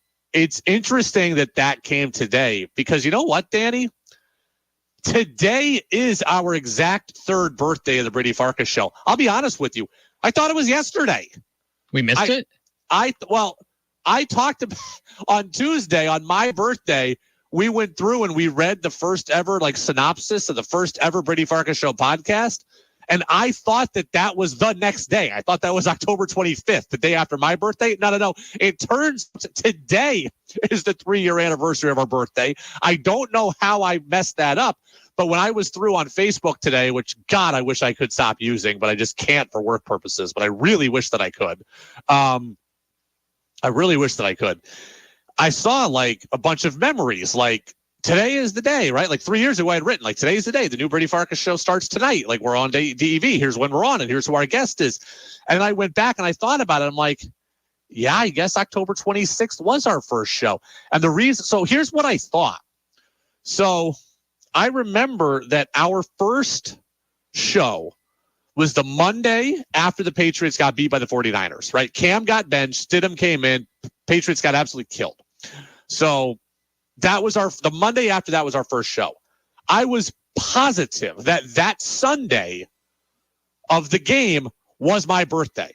interesting that came today because you know what, Danny? Today is our exact 3rd birthday of the Brady Farkas Show. I'll be honest with you. I thought it was yesterday. We missed it? I talked about on Tuesday, on my birthday, we went through and we read the first ever synopsis of the first ever Brady Farkas Show podcast. And I thought that was the next day. I thought that was October 25th, the day after my birthday. No. It turns today is the 3-year anniversary of our birthday. I don't know how I messed that up. But when I was through on Facebook today, which, God, I wish I could stop using, but I just can't for work purposes. But I really wish that I could. I saw a bunch of memories, today is the day, right? 3 years ago I had written, today's the day. The new Brady Farkas Show starts tonight. We're on DEV. Here's when we're on, and here's who our guest is. And I went back and I thought about it. I'm like, yeah, I guess October 26th was our first show. And the reason, so here's what I thought. So I remember that our first show was the Monday after the Patriots got beat by the 49ers, right? Cam got benched, Stidham came in, Patriots got absolutely killed. So that was the Monday after that was our first show. I was positive that Sunday of the game was my birthday.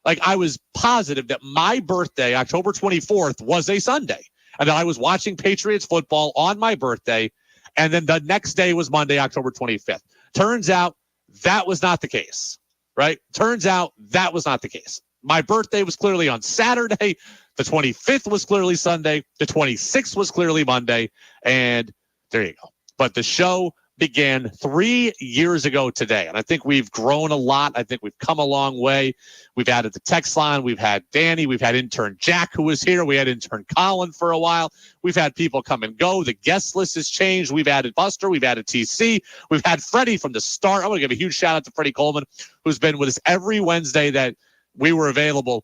Like, I was positive that my birthday, October 24th, was a Sunday, and that I was watching Patriots football on my birthday, and then the next day was Monday, October 25th. Turns out that was not the case, right? Turns out that was not the case. My birthday was clearly on Saturday. The 25th was clearly Sunday. The 26th was clearly Monday. And there you go. But the show began 3 years ago today. And I think we've grown a lot. I think we've come a long way. We've added the text line. We've had Danny. We've had intern Jack, who was here. We had intern Colin for a while. We've had people come and go. The guest list has changed. We've added Buster. We've added TC. We've had Freddie from the start. I want to give a huge shout out to Freddie Coleman, who's been with us every Wednesday that we were available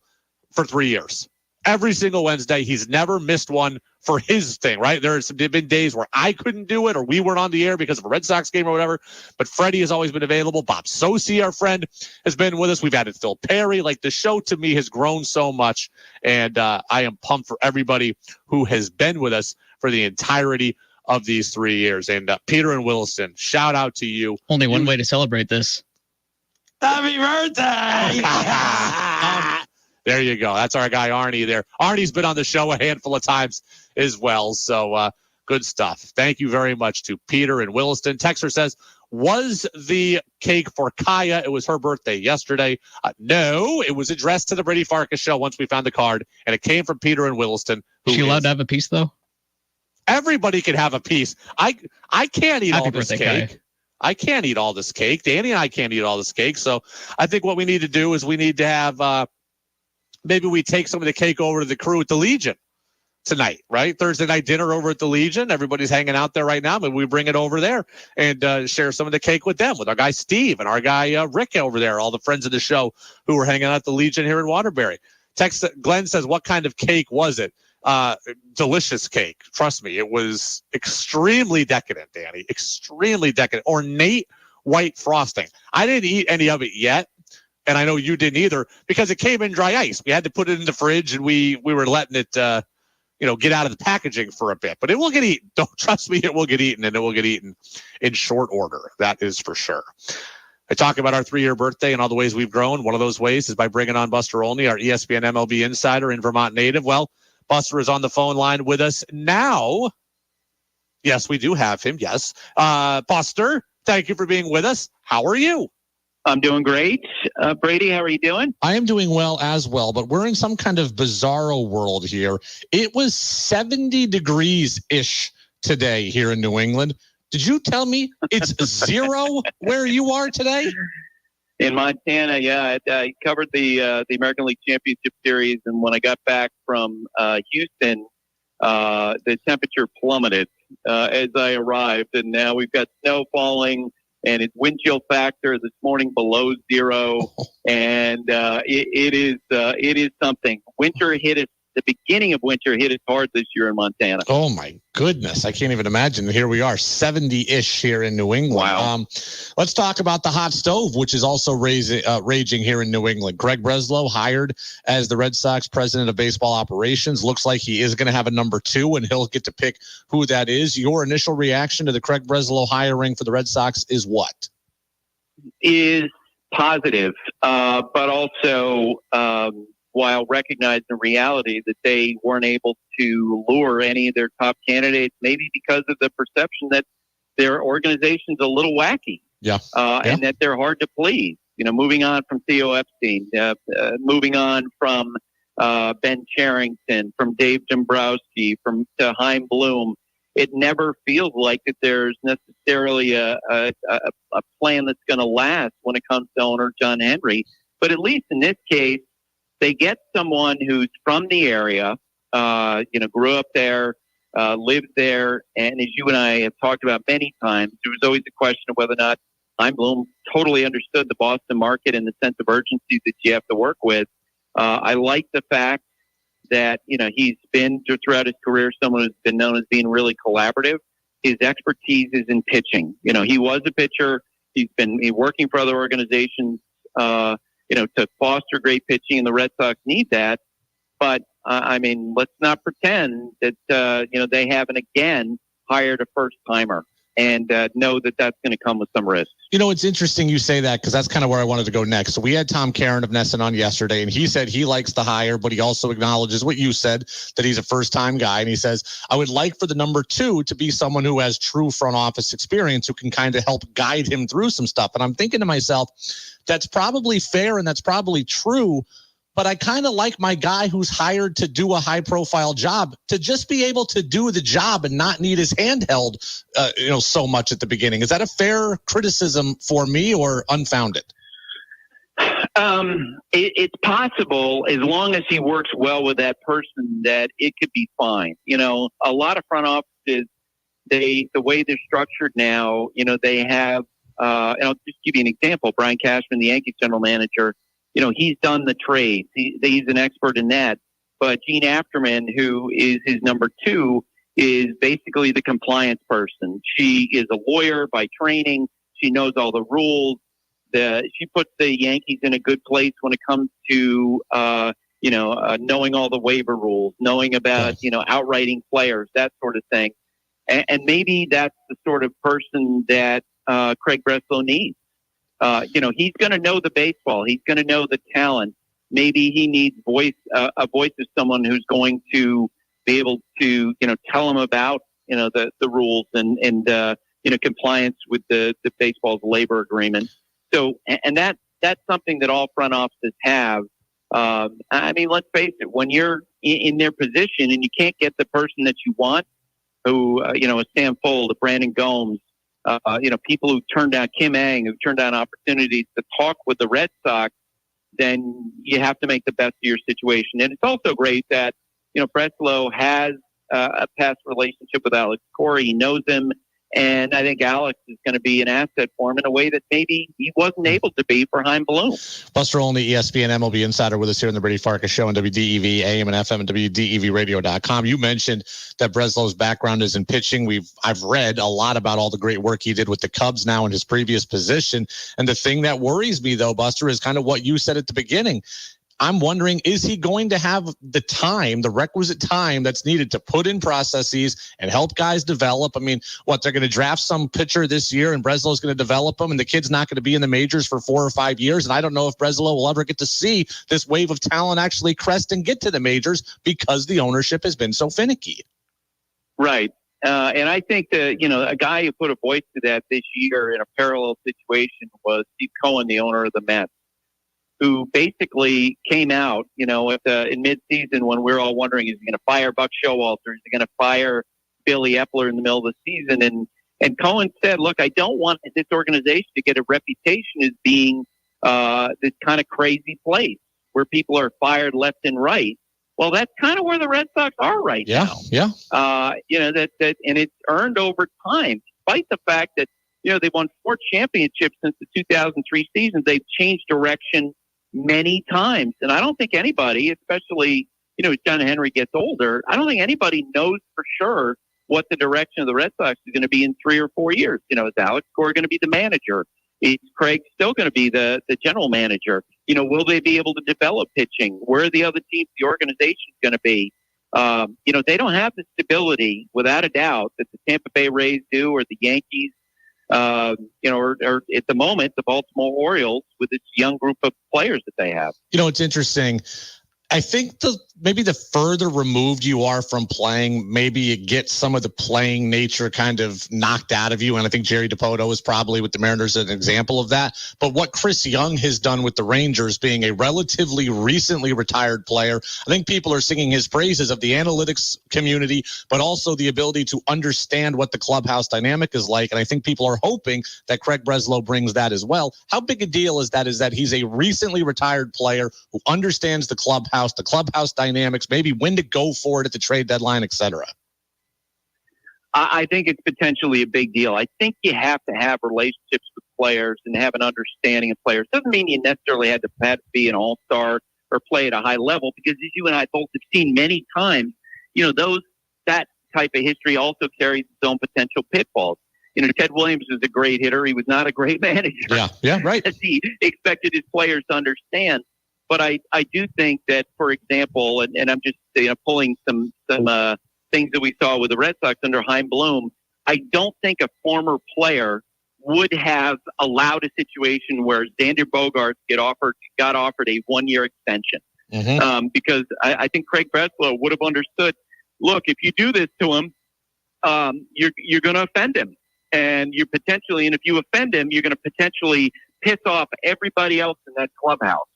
for 3 years. Every single Wednesday. He's never missed one for his thing, right? There have been days where I couldn't do it or we weren't on the air because of a Red Sox game or whatever, but Freddie has always been available. Bob Sosi, our friend, has been with us. We've added Phil Perry. Like, the show to me has grown so much, and I am pumped for everybody who has been with us for the entirety of these 3 years. And Peter and Williston, shout out to you. Only one way to celebrate this. Happy birthday! There you go. That's our guy Arnie there. Arnie's been on the show a handful of times as well. So good stuff. Thank you very much to Peter and Williston. Texter says, was the cake for Kaya? It was her birthday yesterday. No, it was addressed to the Brady Farkas show once we found the card, and it came from Peter and Williston. Is she allowed to have a piece, though? Everybody can have a piece. I can't eat Happy all this birthday, cake. Kaya. I can't eat all this cake. Danny and I can't eat all this cake. So I think what we need to do is we need to have maybe we take some of the cake over to the crew at the Legion tonight, right? Thursday night dinner over at the Legion. Everybody's hanging out there right now, but we bring it over there and share some of the cake with them, with our guy Steve and our guy Rick over there, all the friends of the show who were hanging out at the Legion here in Waterbury. Glenn says, what kind of cake was it? Delicious cake. Trust me, it was extremely decadent, Danny. Extremely decadent. Ornate white frosting. I didn't eat any of it yet. And I know you didn't either, because it came in dry ice. We had to put it in the fridge, and we were letting it, get out of the packaging for a bit. But it will get eaten. Don't trust me, it will get eaten, and it will get eaten in short order. That is for sure. I talk about our 3-year birthday and all the ways we've grown. One of those ways is by bringing on Buster Olney, our ESPN MLB insider and Vermont native. Well, Buster is on the phone line with us now. Yes, we do have him. Yes. Buster, thank you for being with us. How are you? I'm doing great. Brady, how are you doing? I am doing well as well, but we're in some kind of bizarro world here. It was 70 degrees-ish today here in New England. Did you tell me it's 0 where you are today? In Montana, yeah. I covered the American League Championship Series, and when I got back from Houston, the temperature plummeted as I arrived, and now we've got snow falling. And it's wind chill factor this morning below 0, and it is something. Winter hit us. The beginning of winter hit us hard this year in Montana. Oh my goodness, I can't even imagine. Here we are, 70-ish here in New England. Wow. Let's talk about the hot stove, which is also raging here in New England. Craig Breslow hired as the Red Sox president of baseball operations. Looks like he is going to have a number 2, and he'll get to pick who that is. Your initial reaction to the Craig Breslow hiring for the Red Sox is what? Is positive, but also while recognizing the reality that they weren't able to lure any of their top candidates, maybe because of the perception that their organization's a little wacky, and that they're hard to please. Moving on from Theo Epstein, moving on from Ben Cherington, from Dave Dombrowski, to Chaim Bloom. It never feels like that there's necessarily a plan that's going to last when it comes to owner John Henry. But at least in this case, they get someone who's from the area, grew up there, lives there, and as you and I have talked about many times, there was always a question of whether or not Chaim Bloom totally understood the Boston market and the sense of urgency that you have to work with. I like the fact that he's been throughout his career someone who's been known as being really collaborative. His expertise is in pitching. He was a pitcher. He's been working for other organizations. To foster great pitching, and the Red Sox need that. But, let's not pretend that, they haven't again hired a first-timer. and know that that's going to come with some risk. You know, it's interesting you say that because that's kind of where I wanted to go next. So we had Tom Caron of Nesson on yesterday, and he said he likes the hire, but he also acknowledges what you said, that he's a first-time guy. And he says, I would like for the number 2 to be someone who has true front office experience, who can kind of help guide him through some stuff. And I'm thinking to myself, that's probably fair and that's probably true. But I kind of like my guy who's hired to do a high-profile job to just be able to do the job and not need his hand held, so much at the beginning. Is that a fair criticism for me or unfounded? It's possible, as long as he works well with that person, that it could be fine. You know, a lot of front offices, the way they're structured now, they have. And I'll just give you an example. Brian Cashman, the Yankees general manager. He's done the trades. He's an expert in that. But Gene Afterman, who is his number 2, is basically the compliance person. She is a lawyer by training. She knows all the rules. She puts the Yankees in a good place when it comes to, knowing all the waiver rules, knowing about, outrighting players, that sort of thing. And maybe that's the sort of person that Craig Breslow needs. He's going to know the baseball. He's going to know the talent. Maybe he needs a voice of someone who's going to be able to, tell him about, the rules and compliance with the baseball's labor agreement. So, and that's something that all front offices have. Let's face it, when you're in their position and you can't get the person that you want, who, a Sam Fold, a Brandon Gomes, people who turned down Kim Ng, who turned down opportunities to talk with the Red Sox, then you have to make the best of your situation. And it's also great that, Breslow has a past relationship with Alex Corey. He knows him. And I think Alex is going to be an asset for him in a way that maybe he wasn't able to be for Chaim Bloom. Buster Olney, ESPN MLB Insider, with us here on the Brady Farkas Show on WDEV AM and FM and WDEVradio.com. You mentioned that Breslow's background is in pitching. I've read a lot about all the great work he did with the Cubs now in his previous position. And the thing that worries me, though, Buster, is kind of what you said at the beginning. I'm wondering, is he going to have the requisite time that's needed to put in processes and help guys develop? I mean, they're going to draft some pitcher this year and Breslow's going to develop him and the kid's not going to be in the majors for 4 or 5 years. And I don't know if Breslow will ever get to see this wave of talent actually crest and get to the majors because the ownership has been so finicky. Right. And I think that, a guy who put a voice to that this year in a parallel situation was Steve Cohen, the owner of the Mets, who basically came out, in midseason when we were all wondering, is he going to fire Buck Showalter? Is he going to fire Billy Epler in the middle of the season? And Cohen said, look, I don't want this organization to get a reputation as being this kind of crazy place where people are fired left and right. Well, that's kind of where the Red Sox are right now. Yeah. And it's earned over time, despite the fact that, they've won 4 championships since the 2003 season. They've changed direction many times. And I don't think anybody, especially, as John Henry gets older, I don't think anybody knows for sure what the direction of the Red Sox is going to be in 3 or 4 years. Is Alex Cora going to be the manager? Is Craig still going to be the general manager? Will they be able to develop pitching? Where are the other teams, the organization is going to be? They don't have the stability, without a doubt, that the Tampa Bay Rays do, or the Yankees, or at the moment, the Baltimore Orioles with this young group of players that they have. It's interesting. I think maybe the further removed you are from playing, maybe you get some of the playing nature kind of knocked out of you. And I think Jerry DiPoto is probably with the Mariners an example of that. But what Chris Young has done with the Rangers, being a relatively recently retired player, I think people are singing his praises of the analytics community, but also the ability to understand what the clubhouse dynamic is like. And I think people are hoping that Craig Breslow brings that as well. How big a deal is that he's a recently retired player who understands the clubhouse dynamics, maybe when to go for it at the trade deadline, et cetera? I think it's potentially a big deal. I think you have to have relationships with players and have an understanding of players. Doesn't mean you necessarily had to be an all-star or play at a high level, because as you and I both have seen many times, that type of history also carries its own potential pitfalls. Ted Williams was a great hitter. He was not a great manager. Yeah, right. As he expected his players to understand. But I do think that, for example, and I'm just pulling some things that we saw with the Red Sox under Chaim Bloom, I don't think a former player would have allowed a situation where Xander Bogaerts got offered a 1-year extension. Because I think Craig Breslow would have understood, look, if you do this to him, you're going to offend him. And if you offend him, you're going to potentially piss off everybody else in that clubhouse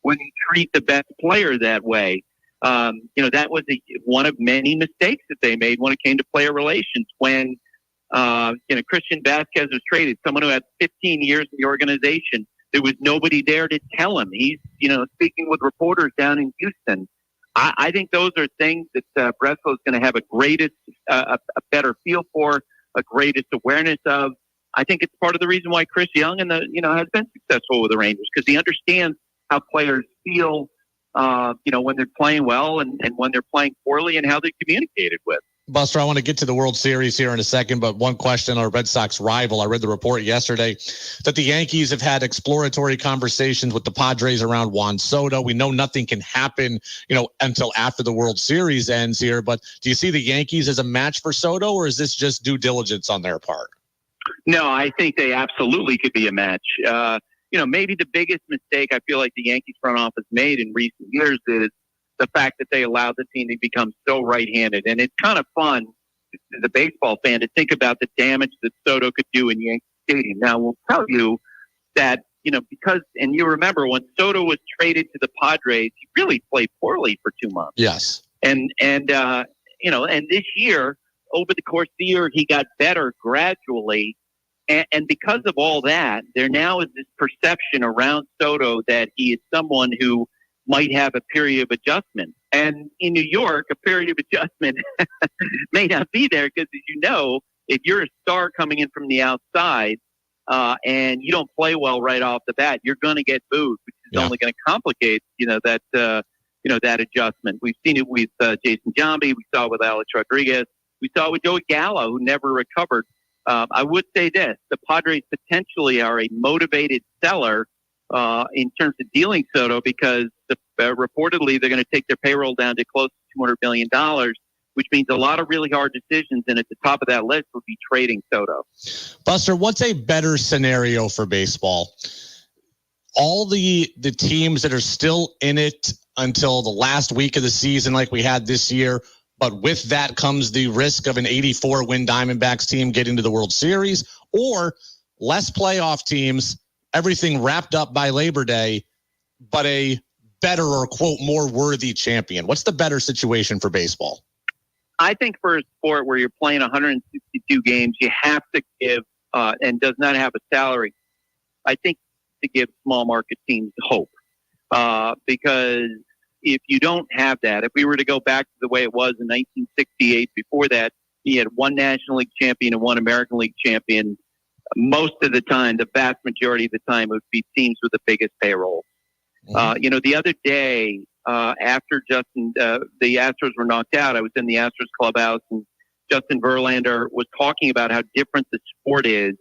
when you treat the best player that way. That was one of many mistakes that they made when it came to player relations. When Christian Vasquez was traded, someone who had 15 years in the organization, there was nobody there to tell him. He's, speaking with reporters down in Houston. I think those are things that Breslow is going to have a better feel for, a greatest awareness of. I think it's part of the reason why Chris Young has been successful with the Rangers, because he understands how players feel, when they're playing well and when they're playing poorly, and how they're communicated with. Buster, I want to get to the World Series here in a second, but one question on a Red Sox rival. I read the report yesterday that the Yankees have had exploratory conversations with the Padres around Juan Soto. We know nothing can happen, until after the World Series ends here, but do you see the Yankees as a match for Soto, or is this just due diligence on their part? No, I think they absolutely could be a match. Maybe the biggest mistake I feel like the Yankees front office made in recent years is the fact that they allowed the team to become so right-handed. And it's kind of fun as a baseball fan to think about the damage that Soto could do in Yankee Stadium. Now, we'll tell you that, and you remember when Soto was traded to the Padres, he really played poorly for 2 months. Yes. And this year, over the course of the year, he got better gradually. And because of all that, there now is this perception around Soto that he is someone who might have a period of adjustment. And in New York, a period of adjustment may not be there because, as if you're a star coming in from the outside and you don't play well right off the bat, you're going to get booed, which is only going to complicate, that adjustment. We've seen it with Jason Giambi. We saw it with Alex Rodriguez. We saw it with Joey Gallo, who never recovered. I would say this: the Padres potentially are a motivated seller in terms of dealing Soto, because reportedly they're going to take their payroll down to close to $200 million, which means a lot of really hard decisions. And at the top of that list would be trading Soto. Buster, what's a better scenario for baseball? All the teams that are still in it until the last week of the season like we had this year, but with that comes the risk of an 84-win Diamondbacks team getting to the World Series, or less playoff teams, everything wrapped up by Labor Day, but a better or, quote, more worthy champion. What's the better situation for baseball? I think for a sport where you're playing 162 games, you have to give, and does not have a salary, I think to give small market teams hope. Because if you don't have that, if we were to go back to the way it was in 1968, before that, you had one National League champion and one American League champion. Most of the time, the vast majority of the time, it would be teams with the biggest payroll. The other day, after the Astros were knocked out, I was in the Astros clubhouse, and Justin Verlander was talking about how different the sport is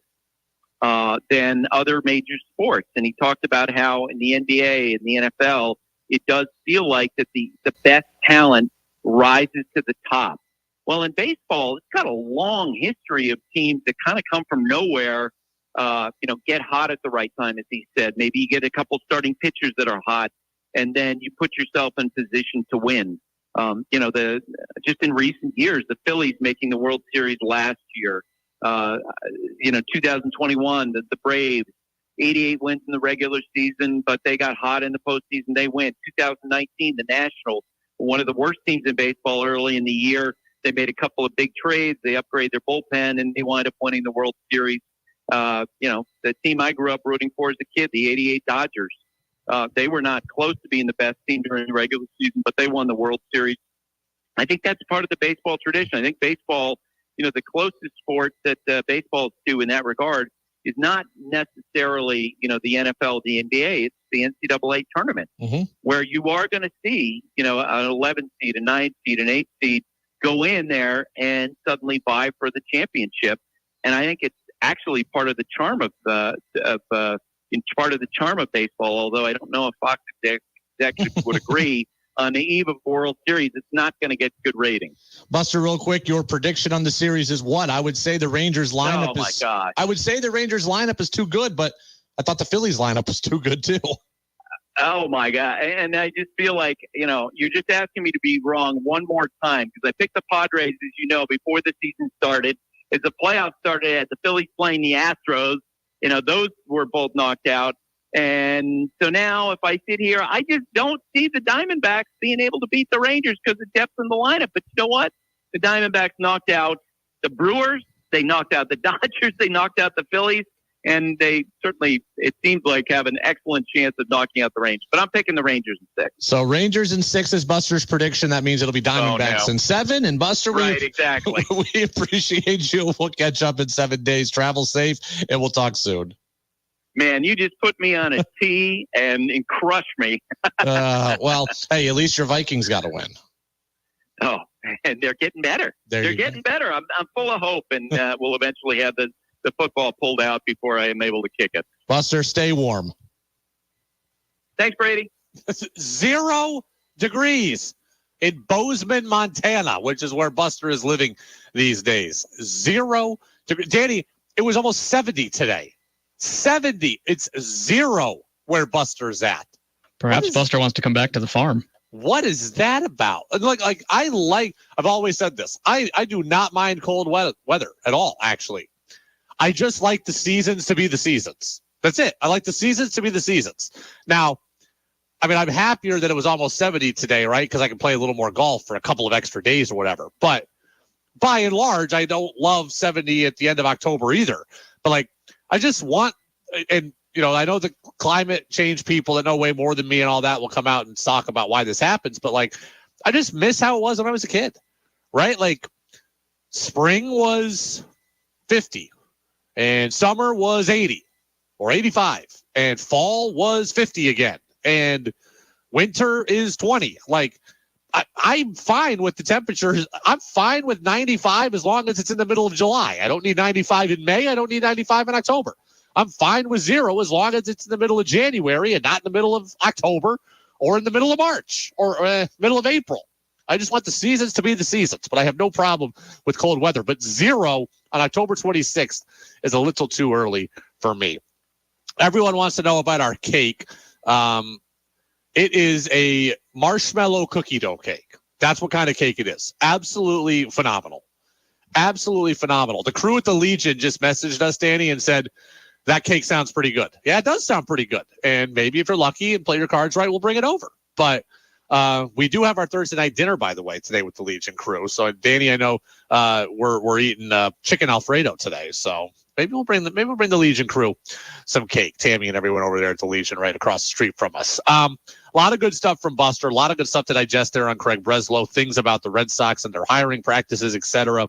than other major sports. And he talked about how in the NBA and the NFL, it does feel like that the best talent rises to the top. Well, in baseball, it's got a long history of teams that kind of come from nowhere, get hot at the right time, as he said. Maybe you get a couple starting pitchers that are hot, and then you put yourself in position to win. Just in recent years, the Phillies making the World Series last year, 2021, the Braves, 88 wins in the regular season, but they got hot in the postseason. They win. 2019, the Nationals, one of the worst teams in baseball early in the year. They made a couple of big trades. They upgraded their bullpen, and they wind up winning the World Series. The team I grew up rooting for as a kid, the 88 Dodgers, they were not close to being the best team during the regular season, but they won the World Series. I think that's part of the baseball tradition. I think baseball, the closest sport that baseball is to in that regard is not necessarily, the NFL, the NBA. It's the NCAA tournament, where you are going to see, an 11 seed, a 9 seed, an 8 seed go in there and suddenly vie for the championship. And I think it's actually part of the charm of baseball. Although I don't know if Fox executives would agree, on the eve of World Series, it's not going to get good ratings. Buster, real quick, your prediction on the series is what? I would say the Rangers lineup Oh my God. I would say the Rangers lineup is too good, but I thought the Phillies lineup was too good too. Oh my God. And I just feel like, you're just asking me to be wrong one more time, because I picked the Padres, as you know, before the season started. As the playoffs started, at the Phillies playing the Astros, those were both knocked out. And so now if I sit here, I just don't see the Diamondbacks being able to beat the Rangers because of depth in the lineup. But you know what? The Diamondbacks knocked out the Brewers. They knocked out the Dodgers. They knocked out the Phillies. And they certainly, it seems like, have an excellent chance of knocking out the Rangers. But I'm picking the Rangers in 6. So Rangers in 6 is Buster's prediction. That means it'll be Diamondbacks in 7. And Buster, exactly. We appreciate you. We'll catch up in 7 days. Travel safe, and we'll talk soon. Man, you just put me on a tee and crushed me. Well, hey, at least your Vikings got to win. Oh, and they're getting better. They're getting better. I'm full of hope, and we'll eventually have the football pulled out before I am able to kick it. Buster, stay warm. Thanks, Brady. 0 degrees in Bozeman, Montana, which is where Buster is living these days. 0 degrees. Danny, it was almost 70 today. 70. It's 0 where Buster's at. Perhaps Buster wants to come back to the farm. What is that about? I've always said this. I do not mind cold weather at all, actually. I just like the seasons to be the seasons. That's it. I like the seasons to be the seasons. Now, I mean, I'm happier that it was almost 70 today, right? Because I can play a little more golf for a couple of extra days or whatever. But by and large, I don't love 70 at the end of October either. But I just want, and I know the climate change people that know way more than me and all that will come out and talk about why this happens. But I just miss how it was when I was a kid, right? Spring was 50. And summer was 80 or 85. And fall was 50 again. And winter is 20. I'm fine with the temperatures. I'm fine with 95 as long as it's in the middle of July. I don't need 95 in May. I don't need 95 in October. I'm fine with 0 as long as it's in the middle of January and not in the middle of October or in the middle of March or middle of April. I just want the seasons to be the seasons, but I have no problem with cold weather. But 0 on October 26th is a little too early for me. Everyone wants to know about our cake. It is a marshmallow cookie dough cake. That's what kind of cake it is. Absolutely phenomenal. Absolutely phenomenal. The crew at the Legion just messaged us, Danny, and said, that cake sounds pretty good. Yeah, it does sound pretty good. And maybe if you're lucky and play your cards right, we'll bring it over. But we do have our Thursday night dinner, by the way, today with the Legion crew. So, Danny, I know we're eating chicken Alfredo today. So maybe we'll bring the Legion crew some cake. Tammy and everyone over there at the Legion, right across the street from us. A lot of good stuff from Buster. A lot of good stuff to digest there on Craig Breslow. Things about the Red Sox and their hiring practices, etc.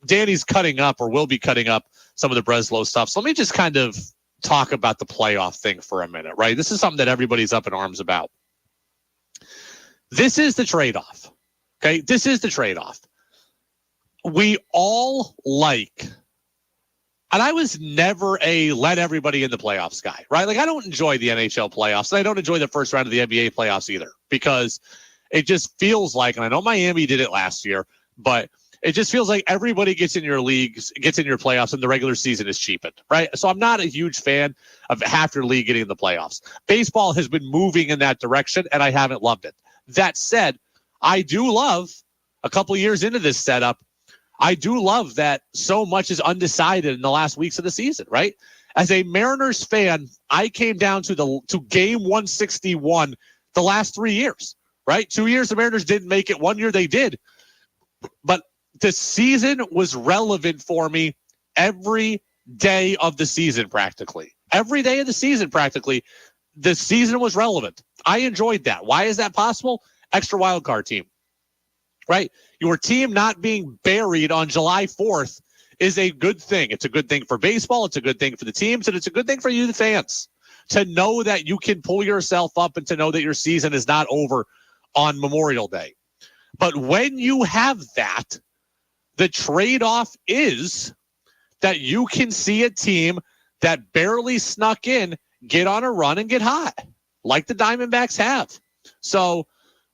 Danny's cutting up, or will be cutting up, some of the Breslow stuff. So let me just kind of talk about the playoff thing for a minute, right? This is something that everybody's up in arms about. This is the trade-off, okay? This is the trade-off. We all and I was never a let everybody in the playoffs guy, right? I don't enjoy the NHL playoffs, and I don't enjoy the first round of the NBA playoffs either, because it just feels like, and I know Miami did it last year, but it just feels like everybody gets in your leagues, gets in your playoffs, and the regular season is cheapened, right? So I'm not a huge fan of half your league getting in the playoffs. Baseball has been moving in that direction, and I haven't loved it. That said, I do love, a couple of years into this setup, I do love that so much is undecided in the last weeks of the season, right? As a Mariners fan, I came down to game 161 the last 3 years, right? 2 years the Mariners didn't make it. 1 year they did. But the season was relevant for me every day of the season, practically. Every day of the season, practically, the season was relevant. I enjoyed that. Why is that possible? Extra wild card team, right? Your team not being buried on July 4th is a good thing. It's a good thing for baseball. It's a good thing for the teams, and it's a good thing for you, the fans, to know that you can pull yourself up and to know that your season is not over on Memorial Day. But when you have that, the trade-off is that you can see a team that barely snuck in get on a run and get hot, like the Diamondbacks have. So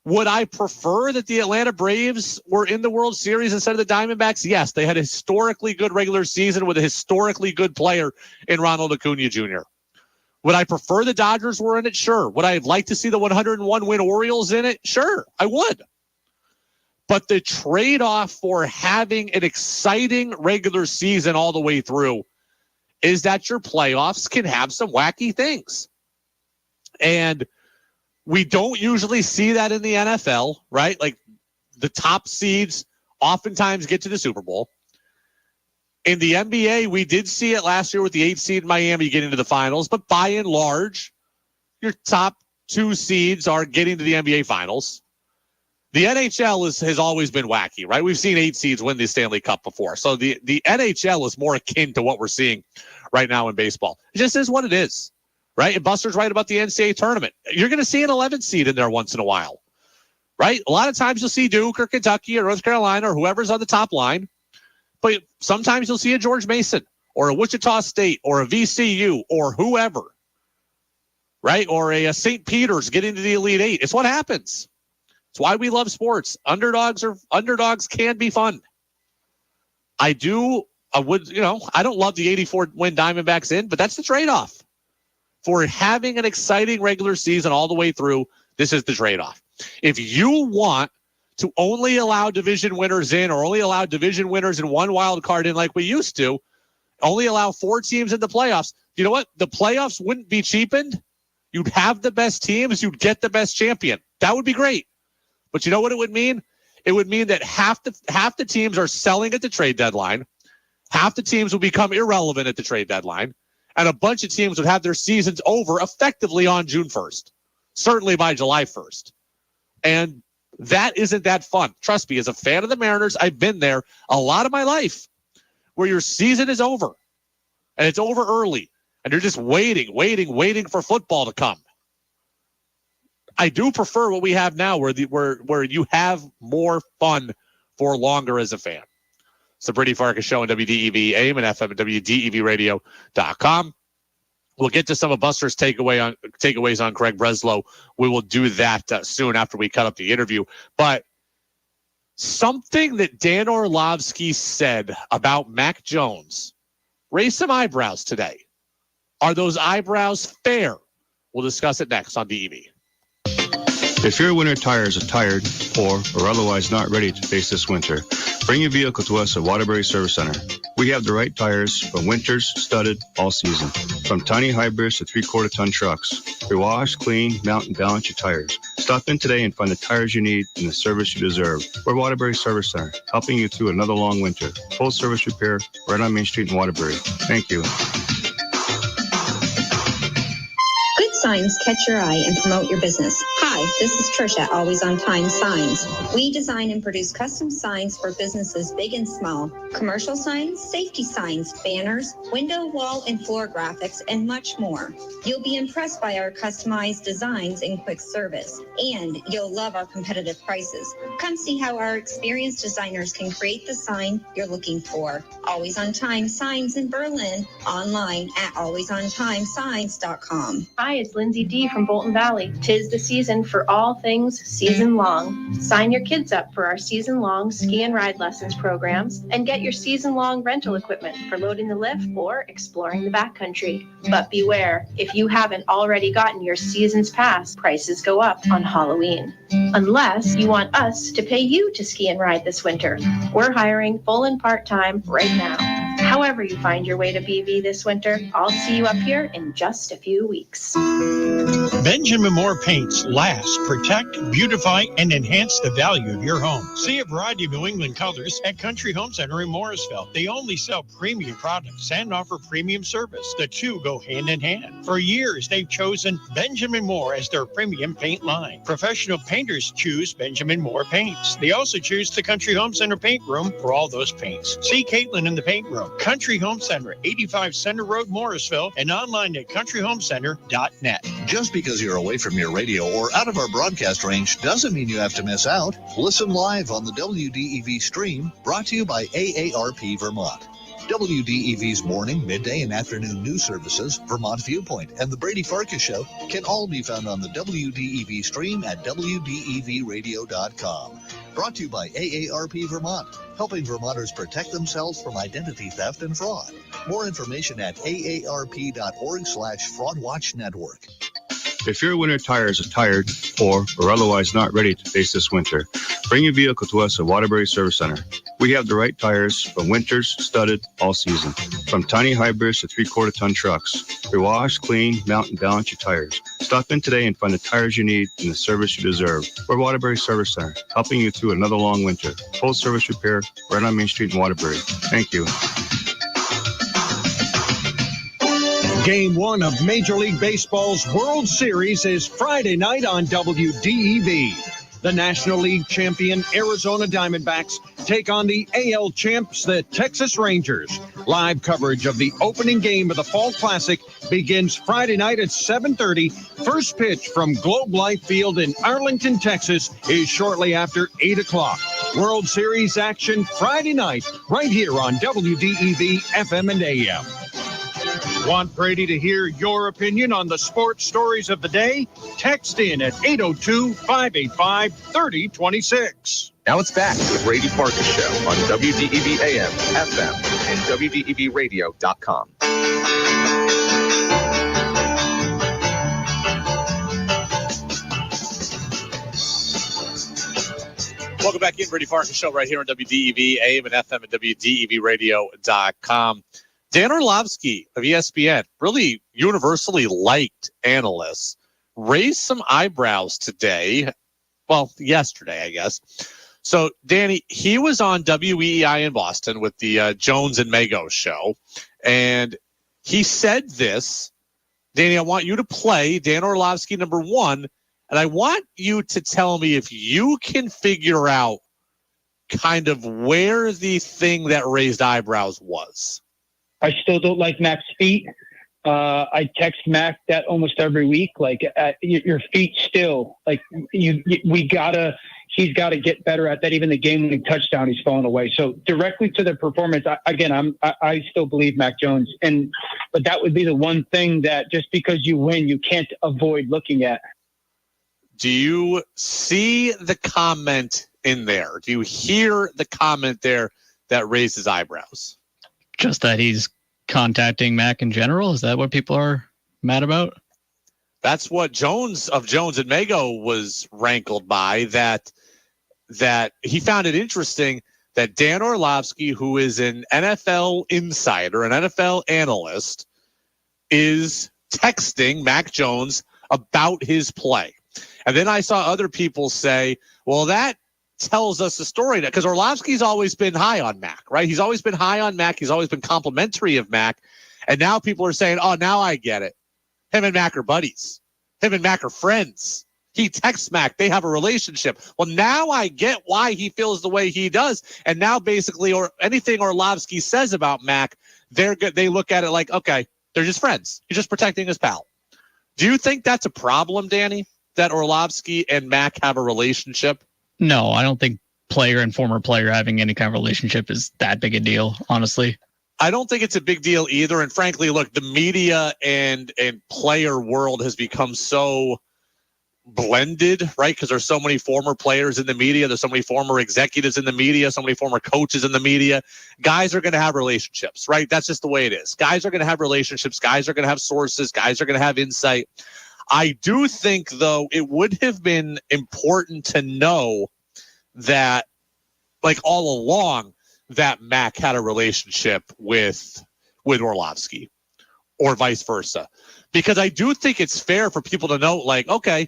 would I prefer that the Atlanta Braves were in the World Series instead of the Diamondbacks? Yes, they had a historically good regular season with a historically good player in Ronald Acuna Jr. Would I prefer the Dodgers were in it? Sure. Would I like to see the 101-win Orioles in it? Sure, I would. But the trade-off for having an exciting regular season all the way through is that your playoffs can have some wacky things. And we don't usually see that in the NFL, right? Like the top seeds oftentimes get to the Super Bowl. In the NBA, we did see it last year with the 8th seed Miami getting to the finals, but by and large, your top 2 seeds are getting to the NBA finals. The NHL has always been wacky, right? We've seen 8 seeds win the Stanley Cup before. So the NHL is more akin to what we're seeing right now in baseball. It just is what it is. Right? And Buster's right about the NCAA tournament. You're going to see an 11th seed in there once in a while, right? A lot of times you'll see Duke or Kentucky or North Carolina or whoever's on the top line. But sometimes you'll see a George Mason or a Wichita State or a VCU or whoever, right? Or a St. Peter's get into the Elite Eight. It's what happens. It's why we love sports. Underdogs can be fun. I don't love the 84-win Diamondbacks in, but that's the trade-off. For having an exciting regular season all the way through, this is the trade-off. If you want to only allow division winners in or only allow division winners in one wild card in like we used to, only allow 4 teams in the playoffs, you know what? The playoffs wouldn't be cheapened. You'd have the best teams. You'd get the best champion. That would be great. But you know what it would mean? It would mean that half the teams are selling at the trade deadline. Half the teams will become irrelevant at the trade deadline. And a bunch of teams would have their seasons over effectively on June 1st, certainly by July 1st. And that isn't that fun. Trust me, as a fan of the Mariners, I've been there a lot of my life where your season is over and it's over early and you're just waiting for football to come. I do prefer what we have now where you have more fun for longer as a fan. It's the Brady Farkas Show on WDEV AM and FM at WDEVradio.com. We'll get to some of Buster's takeaways on Craig Breslow. We will do that soon after we cut up the interview. But something that Dan Orlovsky said about Mac Jones raised some eyebrows today. Are those eyebrows fair? We'll discuss it next on DEV. If your winter tires are tired, poor, or otherwise not ready to face this winter, bring your vehicle to us at Waterbury Service Center. We have the right tires for winters, studded, all season. From tiny hybrids to 3/4-ton trucks. We wash, clean, mount, and balance your tires. Stop in today and find the tires you need and the service you deserve. We're Waterbury Service Center, helping you through another long winter. Full service repair right on Main Street in Waterbury. Thank you. Good signs catch your eye and promote your business. Hi, this is Trish at Always On Time Signs. We design and produce custom signs for businesses big and small. Commercial signs, safety signs, banners, window, wall, and floor graphics, and much more. You'll be impressed by our customized designs and quick service, and you'll love our competitive prices. Come see how our experienced designers can create the sign you're looking for. Always On Time Signs in Berlin, online at alwaysontimesigns.com. Hi, it's Lindsay D. from Bolton Valley. 'Tis the season for all things season long. Sign your kids up for our season-long ski and ride lessons programs and get your season-long rental equipment for loading the lift or exploring the backcountry. But beware, if you haven't already gotten your season's pass, prices go up on Halloween. Unless you want us to pay you to ski and ride this winter. We're hiring full and part-time right now. However you find your way to BV this winter, I'll see you up here in just a few weeks. Benjamin Moore Paints last, protect, beautify, and enhance the value of your home. See a variety of New England colors at Country Home Center in Morrisville. They only sell premium products and offer premium service. The two go hand in hand. For years, they've chosen Benjamin Moore as their premium paint line. Professional painters choose Benjamin Moore Paints. They also choose the Country Home Center paint room for all those paints. See Caitlin in the paint room. Country Home Center, 85 Center Road, Morrisville, and online at countryhomecenter.net. Just because you're away from your radio or out of our broadcast range doesn't mean you have to miss out. Listen live on the WDEV stream, brought to you by AARP Vermont. WDEV's morning, midday, and afternoon news services, Vermont Viewpoint, and The Brady Farkas Show can all be found on the WDEV stream at WDEVradio.com. Brought to you by AARP Vermont, helping Vermonters protect themselves from identity theft and fraud. More information at aarp.org/fraudwatchnetwork. If your winter tires are tired, poor, or otherwise not ready to face this winter, bring your vehicle to us at Waterbury Service Center. We have the right tires for winters, studded, all season. From tiny hybrids to 3/4-ton trucks. We wash, clean, mount, and balance your tires. Stop in today and find the tires you need and the service you deserve. We're Waterbury Service Center, helping you through another long winter. Full service repair right on Main Street in Waterbury. Thank you. Game 1 of Major League Baseball's World Series is Friday night on WDEV. The National League champion Arizona Diamondbacks take on the AL champs, the Texas Rangers. Live coverage of the opening game of the Fall Classic begins Friday night at 7:30. First pitch from Globe Life Field in Arlington, Texas is shortly after 8 o'clock. World Series action Friday night right here on WDEV FM and AM. Want Brady to hear your opinion on the sports stories of the day? Text in at 802-585-3026. Now it's back to the Brady Farkas Show on WDEV AM, FM, and WDEVradio.com. Welcome back in, Brady Farkas Show right here on WDEV AM and FM and WDEVradio.com. Dan Orlovsky of ESPN, really universally liked analysts, raised some eyebrows today. Well, yesterday, I guess. So, Danny, he was on WEEI in Boston with the Jones and Mago show, and he said this. Danny, I want you to play Dan Orlovsky number 1, and I want you to tell me if you can figure out kind of where the thing that raised eyebrows was. I still don't like Mac's feet. I text Mac that almost every week. Like your feet still, like he's got to get better at that. Even the game-winning touchdown, he's falling away. So directly to the performance, I still believe Mac Jones. But that would be the one thing that just because you win, you can't avoid looking at. Do you see the comment in there? Do you hear the comment there that raises eyebrows? Just that he's contacting Mac in general? Is that what people are mad about? That's what Jones and Mago was rankled by, that he found it interesting that Dan Orlovsky, who is an NFL insider, an NFL analyst, is texting Mac Jones about his play. And then I saw other people say, well, that tells us the story, because Orlovsky's always been high on Mac, right? He's always been high on Mac. He's always been complimentary of Mac. And now people are saying, oh, now I get it. Him and Mac are buddies. Him and Mac are friends. He texts Mac. They have a relationship. Well, now I get why he feels the way he does. And now basically, or anything Orlovsky says about Mac, they look at it like, okay, they're just friends. He's just protecting his pal. Do you think that's a problem, Danny, that Orlovsky and Mac have a relationship? No, I don't think player and former player having any kind of relationship is that big a deal, honestly. I don't think it's a big deal either. And frankly, look, the media and player world has become so blended, right? Because there's so many former players in the media. There's so many former executives in the media, so many former coaches in the media. Guys are going to have relationships, right? That's just the way it is. Guys are going to have relationships. Guys are going to have sources. Guys are going to have insight. I do think, though, it would have been important to know that, like all along, that Mac had a relationship with Orlovsky or vice versa. Because I do think it's fair for people to know, like, okay,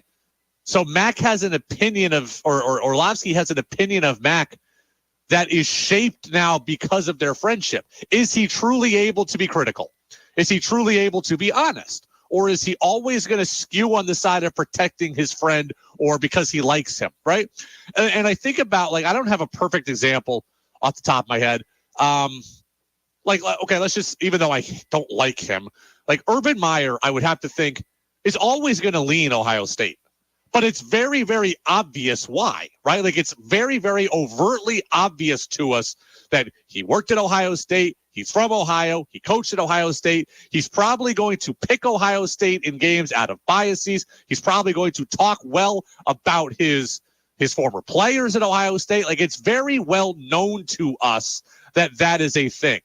so Mac has an opinion of, or Orlovsky has an opinion of Mac that is shaped now because of their friendship. Is he truly able to be critical? Is he truly able to be honest? Or is he always going to skew on the side of protecting his friend or because he likes him, right? And I think about, like, I don't have a perfect example off the top of my head. Okay, let's just, even though I don't like him, like Urban Meyer, I would have to think, is always going to lean Ohio State. But it's very, very obvious why, right? Like, it's very, very overtly obvious to us that he worked at Ohio State. He's from Ohio. He coached at Ohio State. He's probably going to pick Ohio State in games out of biases. He's probably going to talk well about his former players at Ohio State. Like, it's very well known to us that is a thing.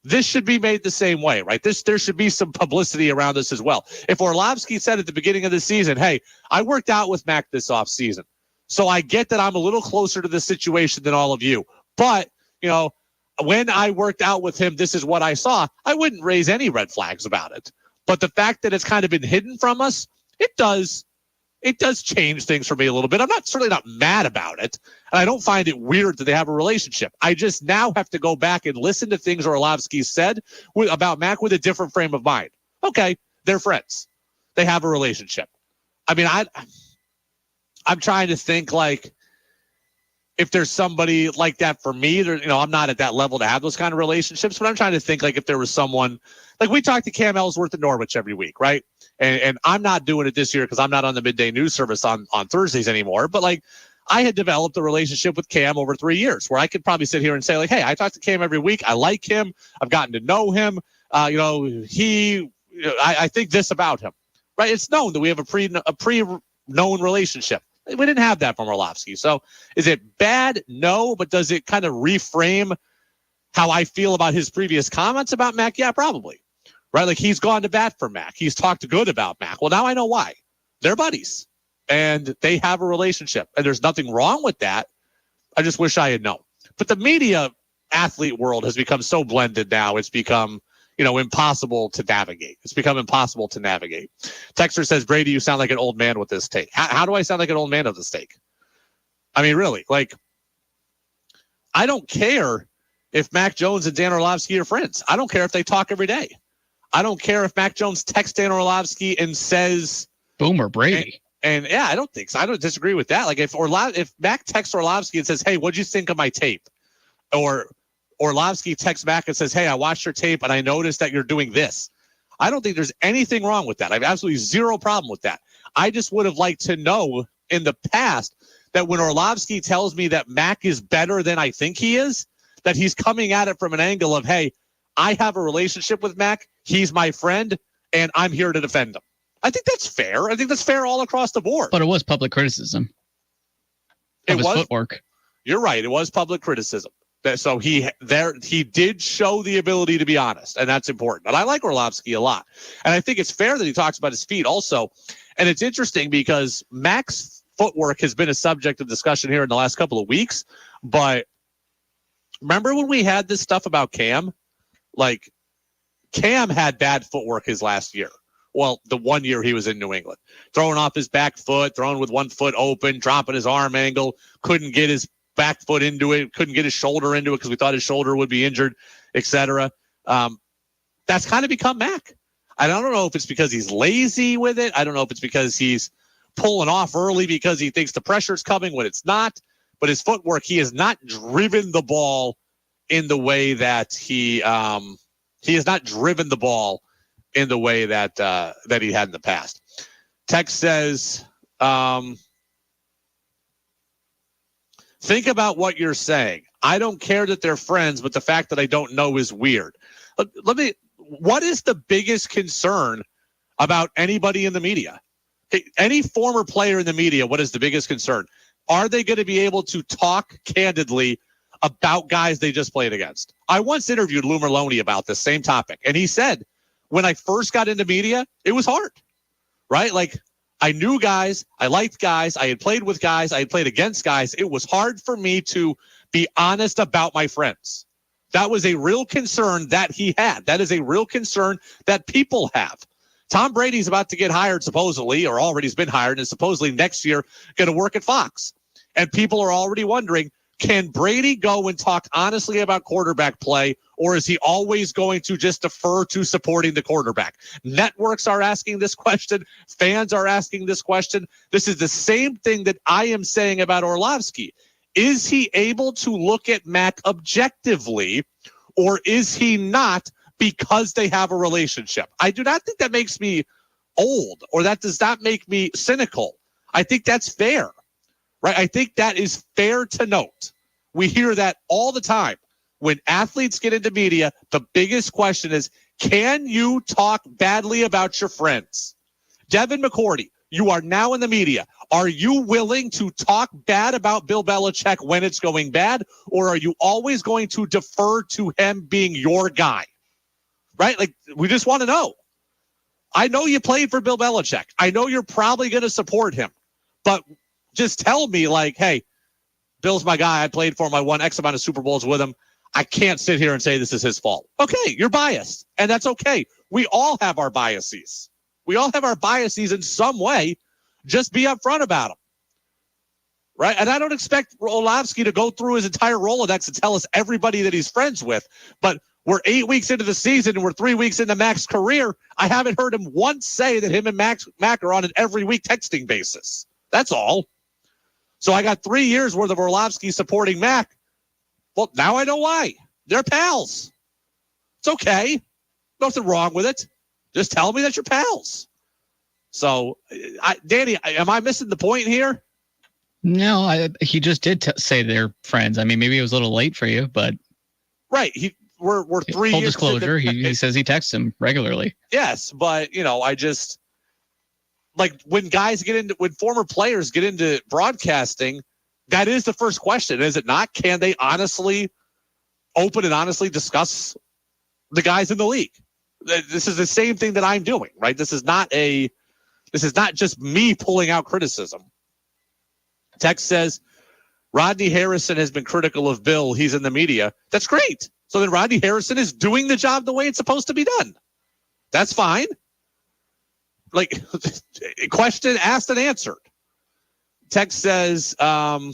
This should be made the same way, right? There should be some publicity around this as well. If Orlovsky said at the beginning of the season, hey, I worked out with Mac this offseason, so I get that I'm a little closer to the situation than all of you. But, when I worked out with him, this is what I saw. I wouldn't raise any red flags about it. But the fact that it's kind of been hidden from us, it does change things for me a little bit. I'm certainly not mad about it. And I don't find it weird that they have a relationship. I just now have to go back and listen to things Orlovsky said about Mac with a different frame of mind. Okay, they're friends. They have a relationship. I mean, I'm trying to think, like, if there's somebody like that for me, I'm not at that level to have those kind of relationships, but I'm trying to think, like, if there was someone, like, we talk to Cam Ellsworth at Norwich every week, right? And I'm not doing it this year because I'm not on the midday news service on Thursdays anymore. But, like, I had developed a relationship with Cam over 3 years where I could probably sit here and say, like, hey, I talk to Cam every week. I like him. I've gotten to know him. I think this about him, right? It's known that we have a pre-known relationship. We didn't have that from Orlovsky. So is it bad? No. But does it kind of reframe how I feel about his previous comments about Mac? Yeah, probably. Right? Like, he's gone to bat for Mac. He's talked good about Mac. Well, now I know why. They're buddies. And they have a relationship. And there's nothing wrong with that. I just wish I had known. But the media athlete world has become so blended now. It's become, impossible to navigate. It's become impossible to navigate. Texter says, Brady, you sound like an old man with this take. How do I sound like an old man with this take? I mean, really, like, I don't care if Mac Jones and Dan Orlovsky are friends. I don't care if they talk every day. I don't care if Mac Jones texts Dan Orlovsky and says, Boomer Brady. And yeah, I don't think so. I don't disagree with that. Like, if Mac texts Orlovsky and says, hey, what'd you think of my tape? Or Orlovsky texts Mac and says, hey, I watched your tape and I noticed that you're doing this. I don't think there's anything wrong with that. I have absolutely zero problem with that. I just would have liked to know in the past that when Orlovsky tells me that Mac is better than I think he is, that he's coming at it from an angle of, hey, I have a relationship with Mac. He's my friend and I'm here to defend him. I think that's fair. I think that's fair all across the board. But it was public criticism of his footwork. You're right. It was public criticism. So he did show the ability to be honest, and that's important. And I like Orlovsky a lot. And I think it's fair that he talks about his feet also. And it's interesting because Mac's footwork has been a subject of discussion here in the last couple of weeks. But remember when we had this stuff about Cam? Like, Cam had bad footwork his last year. Well, the 1 year he was in New England. Throwing off his back foot, throwing with 1 foot open, dropping his arm angle, couldn't get his back foot into it, couldn't get his shoulder into it because we thought his shoulder would be injured, etc. That's kind of become Mac. I don't know if it's because he's lazy with it. I don't know if it's because he's pulling off early because he thinks the pressure's coming when it's not. But his footwork, he has not driven the ball in the way that he has not driven the ball in the way that he had in the past. Text says, think about what you're saying. I don't care that they're friends, but the fact that I don't know is weird. What is the biggest concern about anybody in the media? Any former player in the media, what is the biggest concern? Are they going to be able to talk candidly about guys they just played against? I once interviewed Lou Merlone about this same topic, and he said, when I first got into media, it was hard, right? Like, I knew guys, I liked guys, I had played with guys, I had played against guys. It was hard for me to be honest about my friends. That was a real concern that he had. That is a real concern that people have. Tom Brady's about to get hired, supposedly, or already has been hired, and supposedly next year going to work at Fox. And people are already wondering, can Brady go and talk honestly about quarterback play, or is he always going to just defer to supporting the quarterback? Networks are asking this question. Fans are asking this question. This is the same thing that I am saying about Orlovsky. Is he able to look at Mac objectively, or is he not because they have a relationship? I do not think that makes me old, or that does not make me cynical. I think that's fair. Right? I think that is fair to note. We hear that all the time when athletes get into media, the biggest question is, can you talk badly about your friends? Devin McCourty, you are now in the media. Are you willing to talk bad about Bill Belichick when it's going bad, or are you always going to defer to him being your guy? Right? Like, we just want to know. I know you played for Bill Belichick. I know you're probably going to support him, but just tell me, like, hey, Bill's my guy. I played for him. I won X amount of Super Bowls with him. I can't sit here and say this is his fault. Okay, you're biased, and that's okay. We all have our biases. We all have our biases in some way. Just be upfront about them, right? And I don't expect Orlovsky to go through his entire Rolodex and tell us everybody that he's friends with, but we're 8 weeks into the season and we're 3 weeks into Mac's career. I haven't heard him once say that him and Mac are on an every week texting basis. That's all. So I got 3 years worth of Orlovsky supporting Mac. Well, now I know why. They're pals. It's okay. Nothing wrong with it. Just tell me that you're pals. So, Danny, am I missing the point here? No, he just did say they're friends. I mean, maybe it was a little late for you, but right. We're 3 years. Full disclosure, he says he texts him regularly. Yes, but I just like when former players get into broadcasting, that is the first question, is it not? Can they honestly open and honestly discuss the guys in the league? This is the same thing that I'm doing, right? This is not just me pulling out criticism. Text says, Rodney Harrison has been critical of Bill. He's in the media. That's great. So then Rodney Harrison is doing the job the way it's supposed to be done. That's fine. Like, question asked and answered. Text says, I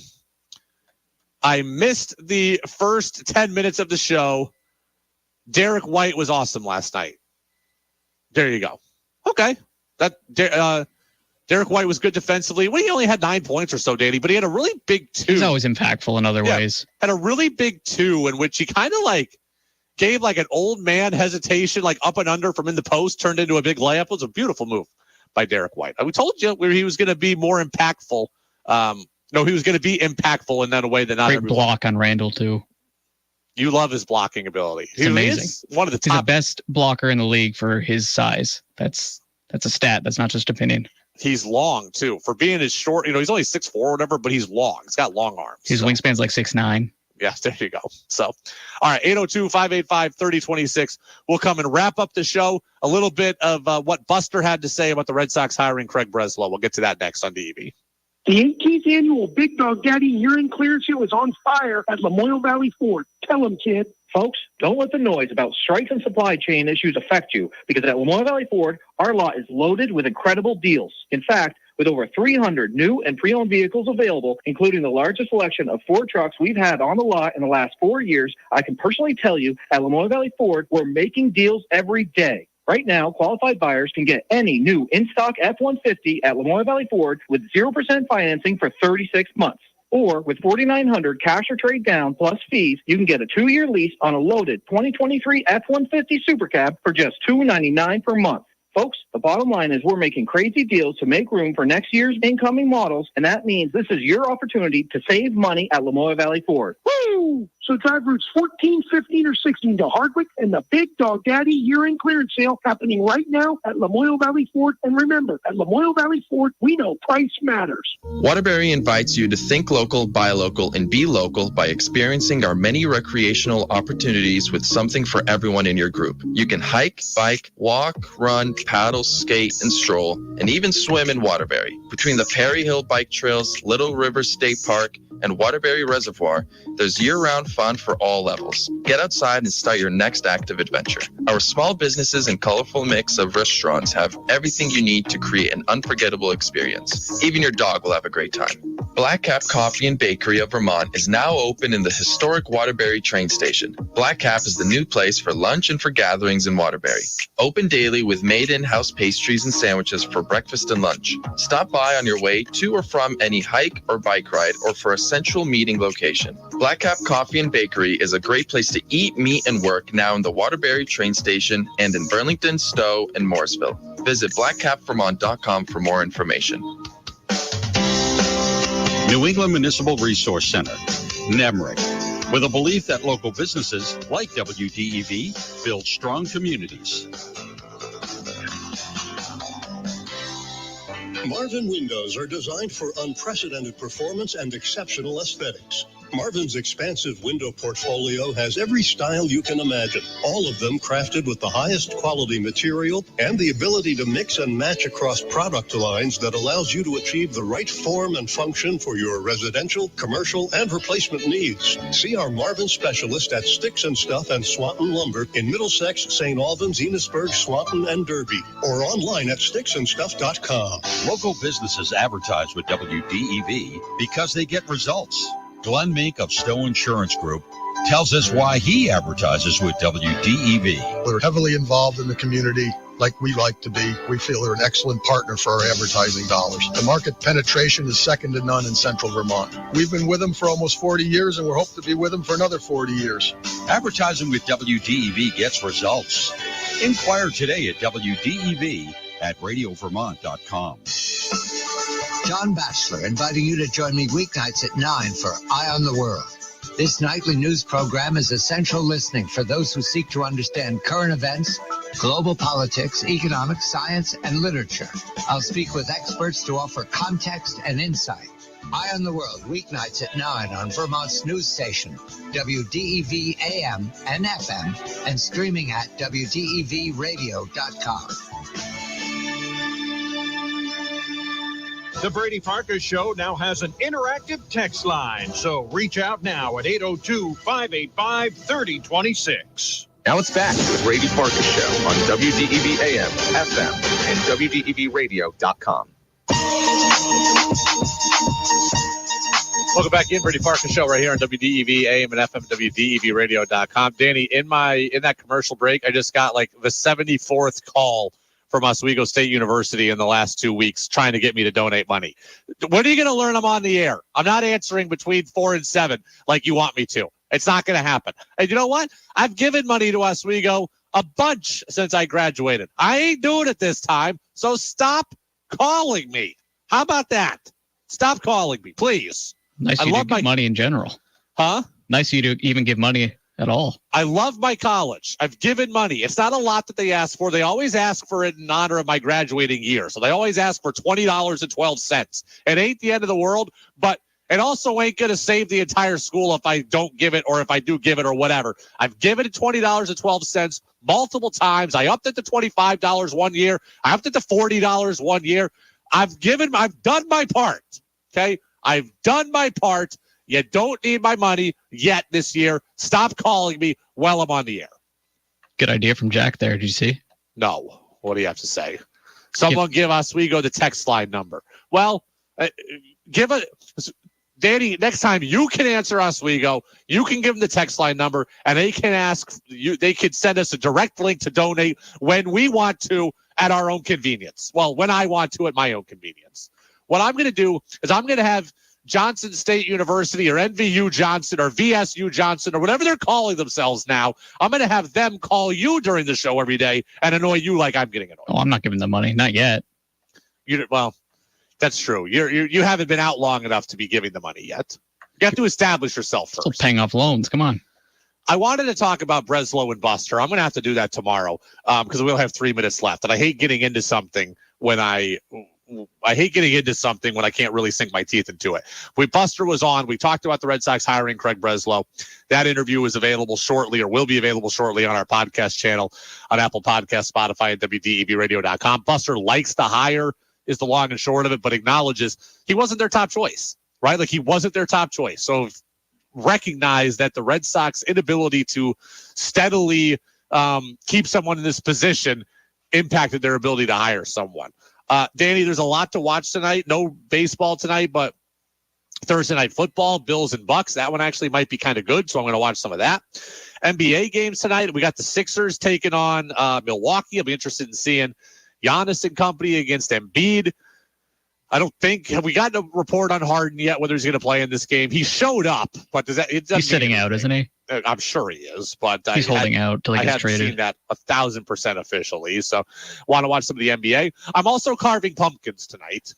missed the first 10 minutes of the show. Derek White was awesome last night. There you go. Okay. Derek White was good defensively. Well, he only had 9 points or so, Danny, but he had a really big 2. He's always impactful in other ways. Had a really big 2 in which he kind of like gave like an old man hesitation, like up and under from in the post, turned into a big layup. It was a beautiful move by Derek White. We told you where he was going to be more impactful. He was going to be impactful in that way that not great everyone. Block on Randall too. You love his blocking ability. It's amazing. He's one of the He's top. the best blocker in the league for his size. That's a stat. That's not just opinion. He's long too for being as short. He's only 6'4" or whatever, but he's long. He's got long arms. His wingspan's like 6'9". Yeah, there you go. So, all right, 802-585-3026. We'll come and wrap up the show. A little bit of what Buster had to say about the Red Sox hiring Craig Breslow. We'll get to that next on DEV. The 18th annual Big Dog Daddy urine clearance sale is on fire at Lamoille Valley Ford. Tell them, kid. Folks, don't let the noise about strikes and supply chain issues affect you, because at Lamoille Valley Ford, our lot is loaded with incredible deals. In fact, with over 300 new and pre-owned vehicles available, including the largest selection of Ford trucks we've had on the lot in the last 4 years, I can personally tell you at Lamoille Valley Ford, we're making deals every day. Right now, qualified buyers can get any new in-stock F-150 at Lamoille Valley Ford with 0% financing for 36 months. Or with $4,900 cash or trade down plus fees, you can get a 2-year lease on a loaded 2023 F-150 Super Cab for just $299 per month. Folks, the bottom line is we're making crazy deals to make room for next year's incoming models, and that means this is your opportunity to save money at Lamoille Valley Ford. Woo! So drive routes 14, 15, or 16 to Hardwick and the Big Dog Daddy year-end clearance sale happening right now at Lamoille Valley Ford. And remember, at Lamoille Valley Ford, we know price matters. Waterbury invites you to think local, buy local, and be local by experiencing our many recreational opportunities with something for everyone in your group. You can hike, bike, walk, run, paddle, skate, and stroll, and even swim in Waterbury. Between the Perry Hill Bike Trails, Little River State Park, and Waterbury Reservoir, there's year-round fun for all levels. Get outside and start your next active adventure. Our small businesses and colorful mix of restaurants have everything you need to create an unforgettable experience. Even your dog will have a great time. Black Cap Coffee and Bakery of Vermont is now open in the historic Waterbury train station. Black Cap is the new place for lunch and for gatherings in Waterbury. Open daily with made in-house pastries and sandwiches for breakfast and lunch. Stop by on your way to or from any hike or bike ride or for a central meeting location. Black Cap Coffee and Bakery is a great place to eat, meet, and work now in the Waterbury train station and in Burlington, Stowe, and Morrisville. Visit blackcapvermont.com for more information. New England Municipal Resource Center, NEMRIC. with a belief that local businesses like WDEV build strong communities. Marvin windows are designed for unprecedented performance and exceptional aesthetics. Marvin's expansive window portfolio has every style you can imagine, all of them crafted with the highest quality material and the ability to mix and match across product lines that allows you to achieve the right form and function for your residential, commercial, and replacement needs. See our Marvin specialist at Sticks and Stuff and Swanton Lumber in Middlesex, St. Albans, Enosburg, Swanton, and Derby, or online at sticksandstuff.com. Local businesses advertise with WDEV because they get results. Glenn Meek of Stowe Insurance Group tells us why he advertises with WDEV. They're heavily involved in the community like we like to be. We feel they're an excellent partner for our advertising dollars. The market penetration is second to none in Central Vermont. We've been with them for almost 40 years, and we hope to be with them for another 40 years. Advertising with WDEV gets results. Inquire today at WDEV at radiovermont.com. John Batchelor inviting you to join me weeknights at 9 for Eye on the World. This nightly news program is essential listening for those who seek to understand current events, global politics, economics, science, and literature. I'll speak with experts to offer context and insight. Eye on the World, weeknights at 9 on Vermont's news station, WDEV AM and FM, and streaming at WDEVradio.com. The Brady Farkas Show now has an interactive text line, so reach out now at 802-585-3026. Now it's back to the Brady Farkas Show on WDEV AM, FM, and WDEVradio.com. Welcome back in, Brady Farkas Show right here on WDEV AM and FM, WDEVradio.com. Danny, in that commercial break, I just got like the 74th call from Oswego State University in the last 2 weeks trying to get me to donate money. When are you going to learn I'm on the air? I'm not answering between 4 and 7 like you want me to. It's not going to happen. And you know what? I've given money to Oswego a bunch since I graduated. I ain't doing it this time, so stop calling me. How about that? Stop calling me, please. Nice of you to give money in general. Huh? Nice of you to even give money at all. I love my college. I've given money. It's not a lot that they ask for. They always ask for it in honor of my graduating year. So they always ask for $20.12. It ain't the end of the world, but it also ain't going to save the entire school if I don't give it or if I do give it or whatever. I've given it $20.12 multiple times. I upped it to $25 one year. I upped it to $40 one year. I've done my part. Okay. I've done my part. You don't need my money yet this year. Stop calling me while I'm on the air. Good idea from Jack there. Did you see? No. What do you have to say? Someone give Oswego the text line number. Well, Danny, next time you can answer Oswego, you can give them the text line number, and they can ask you. They can send us a direct link to donate when we want to at our own convenience. Well, when I want to at my own convenience. What I'm going to do is I'm going to have Johnson State University or NVU Johnson or VSU Johnson or whatever they're calling themselves now. I'm going to have them call you during the show every day and annoy you like I'm getting annoyed. Oh, I'm not giving them money. Not yet. Well, that's true. You haven't been out long enough to be giving the money yet. You have to establish yourself first. Still paying off loans. Come on. I wanted to talk about Breslow and Buster. I'm going to have to do that tomorrow because we'll have 3 minutes left. And I hate getting into something when I can't really sink my teeth into it. Buster was on. We talked about the Red Sox hiring Craig Breslow. That interview is available shortly or will be available shortly on our podcast channel on Apple Podcasts, Spotify, and WDEVradio.com. Buster likes the hire is the long and short of it, but acknowledges he wasn't their top choice, right? Like he wasn't their top choice. So recognize that the Red Sox inability to steadily keep someone in this position impacted their ability to hire someone. Danny, there's a lot to watch tonight. No baseball tonight, but Thursday night football, Bills and Bucks. That one actually might be kind of good, so I'm going to watch some of that. NBA games tonight. We got the Sixers taking on Milwaukee. I'll be interested in seeing Giannis and company against Embiid. Have we got a report on Harden yet, whether he's going to play in this game? He showed up, but he's sitting out, isn't he? I'm sure he is, but he's holding out till he gets traded. I haven't seen that 1,000% officially, so want to watch some of the NBA. I'm also carving pumpkins tonight.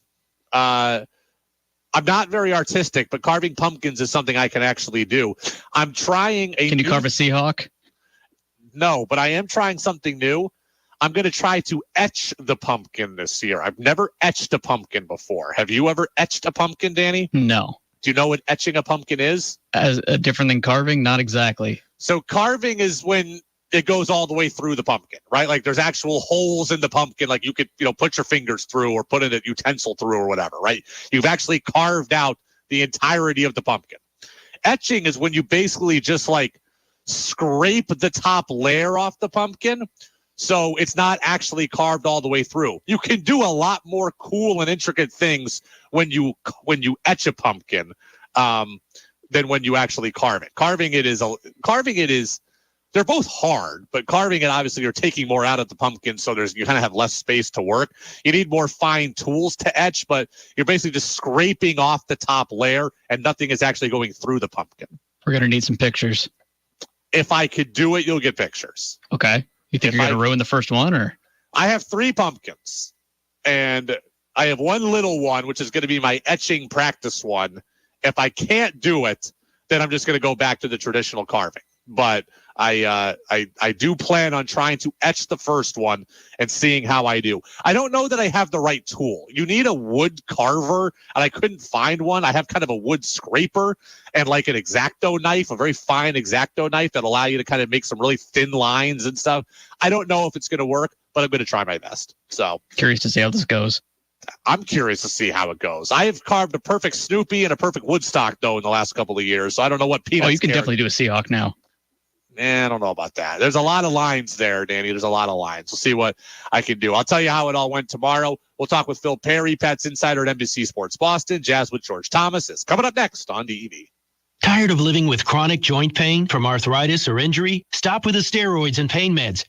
I'm not very artistic, but carving pumpkins is something I can actually do. I'm trying Can you carve a Seahawk? No, but I am trying something new. I'm going to try to etch the pumpkin this year. I've never etched a pumpkin before. Have you ever etched a pumpkin, Danny? No. Do you know what etching a pumpkin is? As different than carving? Not exactly. So carving is when it goes all the way through the pumpkin, right? Like there's actual holes in the pumpkin, like you could, put your fingers through or put in a utensil through or whatever, right? You've actually carved out the entirety of the pumpkin. Etching is when you basically just like scrape the top layer off the pumpkin. So it's not actually carved all the way through. You can do a lot more cool and intricate things when you etch a pumpkin than when you actually carve it. Carving it is they're both hard, but carving it, obviously you're taking more out of the pumpkin. So you kind of have less space to work. You need more fine tools to etch, but you're basically just scraping off the top layer and nothing is actually going through the pumpkin. We're going to need some pictures. If I could do it, you'll get pictures. Okay. You think you're going to ruin the first one, or? I have 3 pumpkins, and I have one little one, which is going to be my etching practice one. If I can't do it, then I'm just going to go back to the traditional carving. But I do plan on trying to etch the first one and seeing how I do. I don't know that I have the right tool. You need a wood carver, and I couldn't find one. I have kind of a wood scraper and like an X-Acto knife, a very fine X-Acto knife that allow you to kind of make some really thin lines and stuff. I don't know if it's going to work, but I'm going to try my best. So curious to see how this goes. I'm curious to see how it goes. I have carved a perfect Snoopy and a perfect Woodstock, though, in the last couple of years. So I don't know what peanuts. Oh, you can definitely do a Seahawk now. I don't know about that. There's a lot of lines there, Danny. There's a lot of lines. We'll see what I can do. I'll tell you how it all went tomorrow. We'll talk with Phil Perry, Pats Insider at NBC Sports Boston. Jazz with George Thomas is coming up next on DEV. Tired of living with chronic joint pain from arthritis or injury? Stop with the steroids and pain meds.